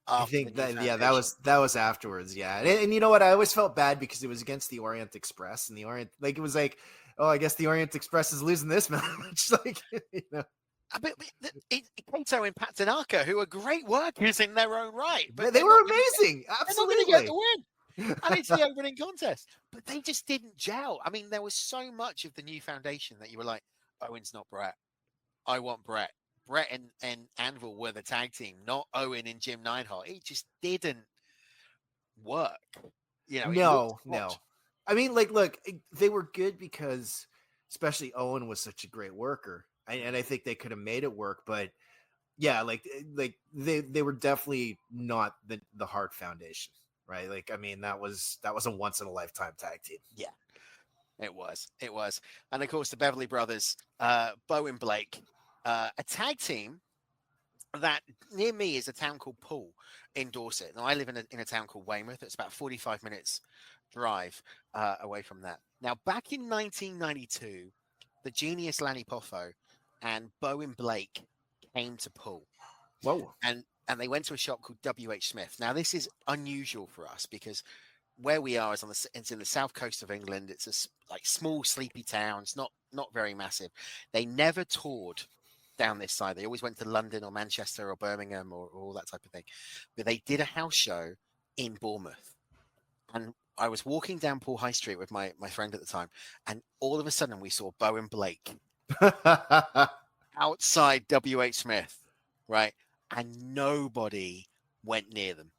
I think that was afterwards. Yeah. And you know what? I always felt bad because it was against the Orient Express, and the Orient, like, it was like, oh, I guess the Orient Express is losing this match. Like, But Kato and Pat Tanaka, who are great workers in their own right, but they were amazing. Absolutely. They're not going to get the win. And it's the opening contest, but they just didn't gel. I mean, there was so much of the new foundation that you were like, Owen's not Brett. I want Brett. Brett and Anvil were the tag team, not Owen and Jim Neidhart. It just didn't work. No. I mean, like, look, they were good because especially Owen was such a great worker. And I think they could have made it work. But Yeah, like they were definitely not the Hart Foundation, right? Like, I mean, that was a once in a lifetime tag team. Yeah, it was. And of course, the Beverly Brothers, Bo and Blake, a tag team that near me is a town called Poole in Dorset. Now, I live in a town called Weymouth. It's about 45 minutes drive away from that. Now, back in 1992, the genius Lanny Poffo and Bo and Blake came to Poole. Whoa. And they went to a shop called W.H. Smith. Now, this is unusual for us because where we are is it's in the south coast of England. It's a small, sleepy town. It's not very massive. They never toured down this side. They always went to London or Manchester or Birmingham or all that type of thing. But they did a house show in Bournemouth. And I was walking down Poole High Street with my friend at the time, and all of a sudden we saw Bo and Blake outside W.H. Smith, right? And nobody went near them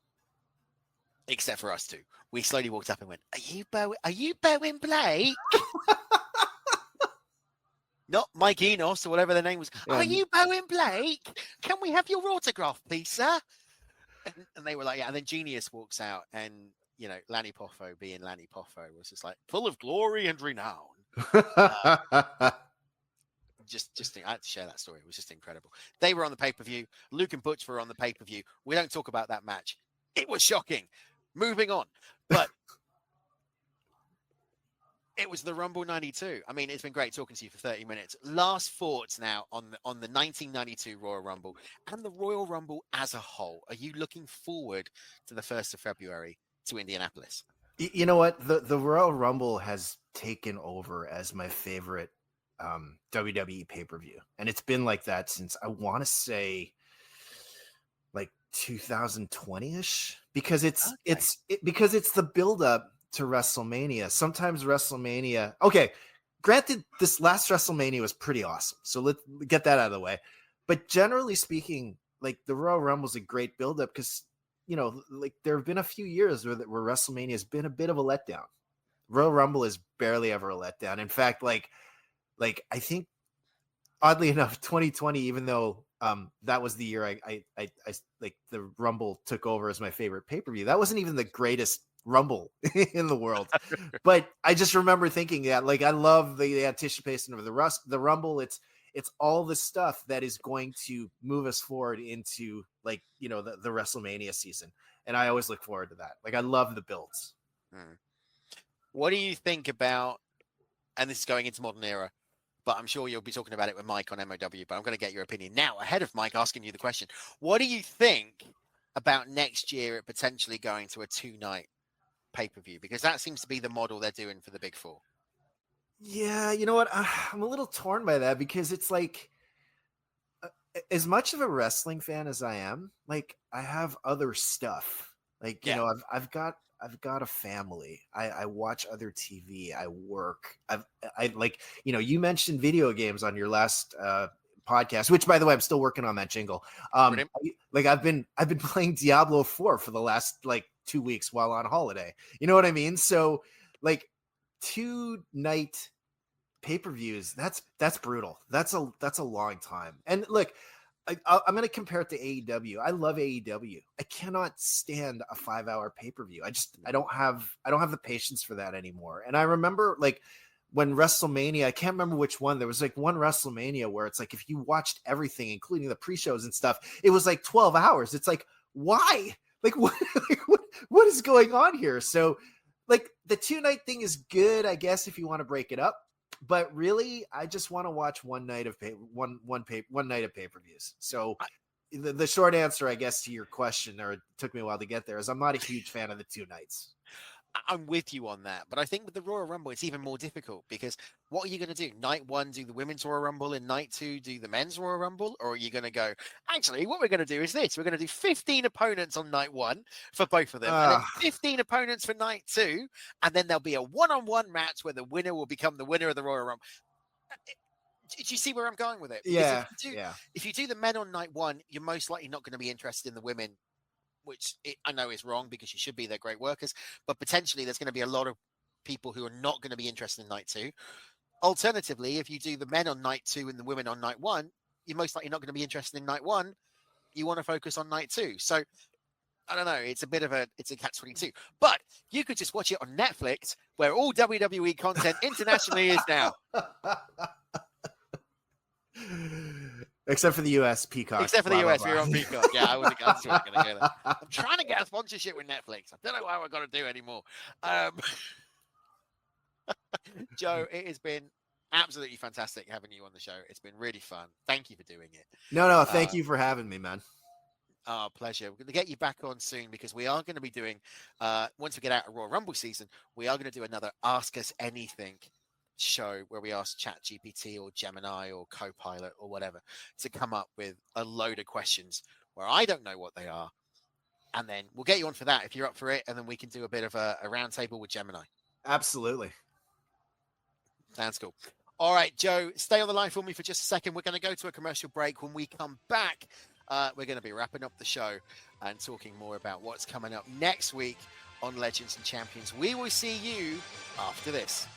except for us two. We slowly walked up and went, Are you Bo and Blake? Not Mike Enos or whatever their name was. Are you Bo and Blake? Can we have your autograph, please, sir? And they were like, yeah. And then Genius walks out, and Lanny Poffo, being Lanny Poffo, was just like full of glory and renown. Just I had to share that story. It was just incredible. They were on the pay-per-view. Luke and Butch were on the pay-per-view. We don't talk about that match. It was shocking. Moving on. But it was the Rumble 92. I mean, it's been great talking to you for 30 minutes. Last thoughts now on the 1992 Royal Rumble and the Royal Rumble as a whole. Are you looking forward to the 1st of February to Indianapolis? You know what? The Royal Rumble has taken over as my favorite WWE pay-per-view. And it's been like that since, I want to say, like 2020-ish, because it's the build-up to WrestleMania. Sometimes WrestleMania, okay, granted, this last WrestleMania was pretty awesome, so let's get that out of the way. But generally speaking, like, the Royal Rumble is a great build-up because, like, there have been a few years where WrestleMania has been a bit of a letdown. Royal Rumble is barely ever a letdown. In fact, like I think, oddly enough, 2020, even though that was the year I like the Rumble took over as my favorite pay-per-view, that wasn't even the greatest Rumble in the world. But I just remember thinking that, like, I love the anticipation of the Rumble. It's all the stuff that is going to move us forward into, like, the WrestleMania season. And I always look forward to that. Like, I love the builds. What do you think about, and this is going into modern era, but I'm sure you'll be talking about it with Mike on MOW, but I'm going to get your opinion now ahead of Mike asking you the question. What do you think about next year it potentially going to a 2-night pay-per-view? Because that seems to be the model they're doing for the Big Four. Yeah, you know what? I'm a little torn by that, because it's like, as much of a wrestling fan as I am, like, I have other stuff. Like, I've got a family. I watch other TV. I work. I like, you mentioned video games on your last podcast, which, by the way, I'm still working on that jingle. I've been playing Diablo 4 for the last, like, 2 weeks while on holiday. You know what I mean? So, like, 2-night pay-per-views, that's brutal. That's a long time. And look, I'm going to compare it to AEW. I love AEW. I cannot stand a 5-hour pay-per-view. I don't have the patience for that anymore. And I remember, like, when WrestleMania, I can't remember which one, there was like one WrestleMania where it's like, if you watched everything, including the pre-shows and stuff, it was like 12 hours. It's like, why? Like, what is going on here? So, like, the 2-night thing is good, I guess, if you want to break it up. But really, I just want to watch one night of pay-per-views. So the short answer, I guess, to your question, or it took me a while to get there, is I'm not a huge fan of the 2 nights. I'm with you on that. But I think with the Royal Rumble, it's even more difficult, because what are you going to do? Night 1, do the Women's Royal Rumble, and night 2, do the Men's Royal Rumble? Or are you going to go, actually, what we're going to do is this. We're going to do 15 opponents on night 1 for both of them, and then 15 opponents for night 2, and then there'll be a one-on-one match where the winner will become the winner of the Royal Rumble. Do you see where I'm going with it? Yeah. If you do the men on night 1, you're most likely not going to be interested in the women, which I know is wrong, because you should be, they're great workers, but potentially there's going to be a lot of people who are not going to be interested in night 2. Alternatively, if you do the men on night 2 and the women on night 1, you're most likely not going to be interested in night one. You want to focus on night two. So I don't know. It's a catch-22. But you could just watch it on Netflix, where all WWE content internationally is now. Except for the US, Peacock. Except for the US, we're on Peacock. Yeah, I wasn't going to go there. I'm trying to get a sponsorship with Netflix. I don't know what I've got to do anymore. Joe, it has been absolutely fantastic having you on the show. It's been really fun. Thank you for doing it. No, thank you for having me, man. Our pleasure. We're going to get you back on soon because we are going to be doing, once we get out of Royal Rumble season, we are going to do another Ask Us Anything show where we ask ChatGPT or Gemini or Copilot or whatever to come up with a load of questions where I don't know what they are. And then we'll get you on for that if you're up for it. And then we can do a bit of a round table with Gemini. Absolutely. Sounds cool. All right, Joe, stay on the line for me for just a second. We're going to go to a commercial break. When we come back, we're going to be wrapping up the show and talking more about what's coming up next week on Legends and Champions. We will see you after this.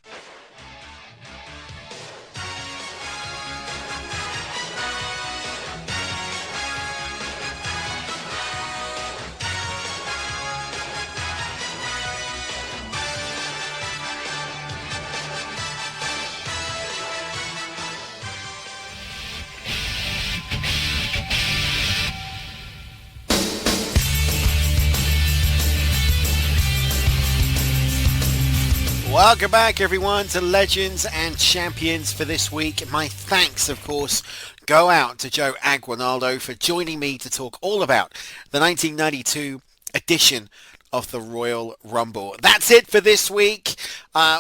Welcome back, everyone, to Legends and Champions for this week. My thanks, of course, go out to Joe Aguinaldo for joining me to talk all about the 1992 edition of the Royal Rumble. That's it for this week.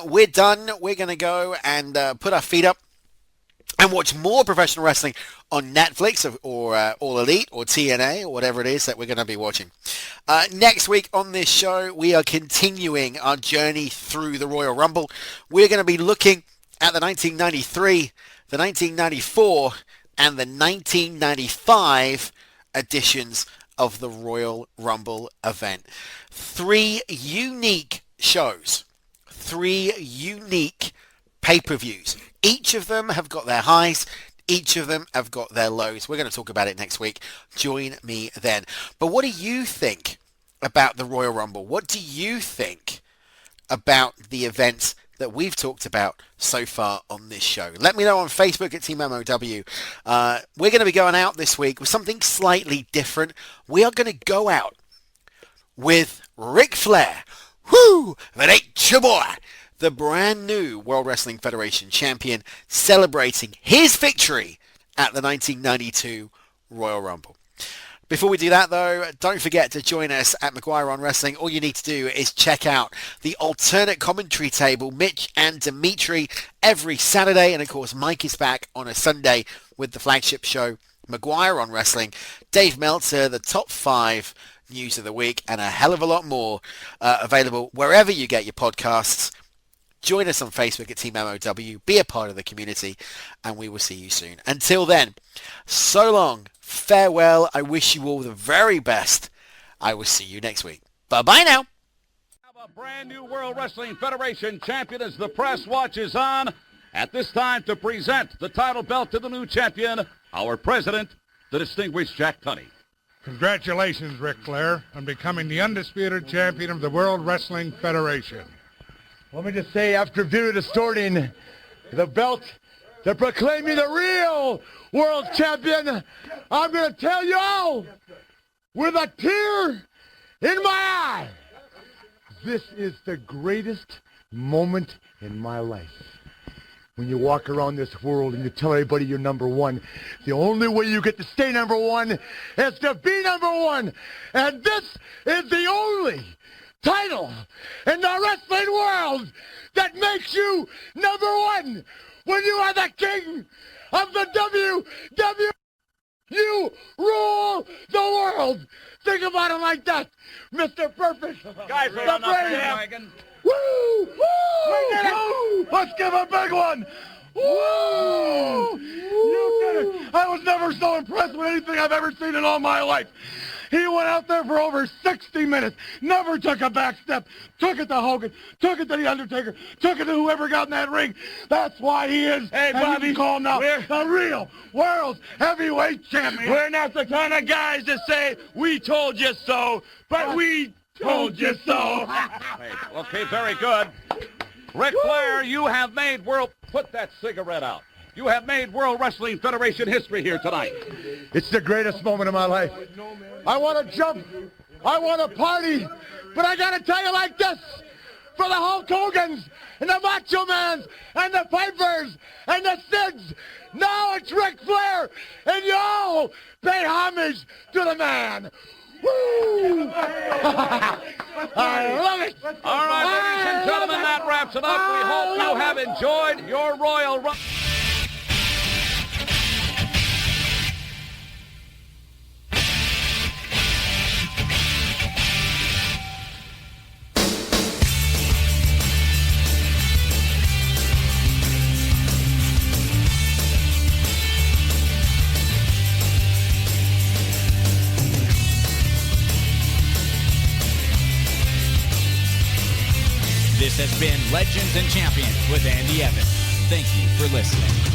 We're done. We're going to go and put our feet up and watch more professional wrestling on Netflix or All Elite or TNA or whatever it is that we're going to be watching. Next week on this show, we are continuing our journey through the Royal Rumble. We're going to be looking at the 1993, the 1994, and the 1995 editions of the Royal Rumble event. 3 unique shows, 3 unique pay-per-views. Each of them have got their highs. Each of them have got their lows. We're going to talk about it next week. Join me then. But what do you think about the Royal Rumble? What do you think about the events that we've talked about so far on this show? Let me know on Facebook at Team MOW. We're going to be going out this week with something slightly different. We are going to go out with Ric Flair. Whoo! That ain't your boy. The brand new World Wrestling Federation champion, celebrating his victory at the 1992 Royal Rumble. Before we do that, though, don't forget to join us at Maguire on Wrestling. All you need to do is check out the alternate commentary table, Mitch and Dimitri, every Saturday. And, of course, Mike is back on a Sunday with the flagship show, Maguire on Wrestling. Dave Meltzer, the top 5 news of the week, and a hell of a lot more available wherever you get your podcasts. Join us on Facebook at Team MOW. Be a part of the community, and we will see you soon. Until then, so long, farewell. I wish you all the very best. I will see you next week. Bye-bye now. A brand new World Wrestling Federation champion as the press watches on. At this time, to present the title belt to the new champion, our president, the distinguished Jack Tunney. Congratulations, Ric Flair, on becoming the undisputed champion of the World Wrestling Federation. Let me just say, after Vito distorting the belt to proclaim me the real world champion, I'm going to tell you all with a tear in my eye, this is the greatest moment in my life. When you walk around this world and you tell everybody you're number one, the only way you get to stay number one is to be number one. And this is the only title in the wrestling world that makes you number one. When you are the king of the WWE, you rule the world. Think about it like that, Mr. Perfect. Guys, the brave. Woo! Woo! Let's give a big one. Woo! You did it. I was never so impressed with anything I've ever seen in all my life. He went out there for over 60 minutes, never took a back step, took it to Hogan, took it to The Undertaker, took it to whoever got in that ring. That's why he is, Hey, Bobby, called now, the real world's heavyweight champion. We're not the kind of guys that say, we told you so, but we told you so. Okay, very good. Ric Flair, you have made put that cigarette out. You have made World Wrestling Federation history here tonight. It's the greatest moment of my life. I want to jump. I want to party. But I got to tell you like this. For the Hulk Hogans and the Macho Mans and the Pipers and the Sids, now it's Ric Flair. And y'all pay homage to the man. Woo! I love it. All right, ladies and gentlemen, that wraps it up. We hope you have enjoyed your Royal Rumble. This has been Legends and Champions with Andy Evans. Thank you for listening.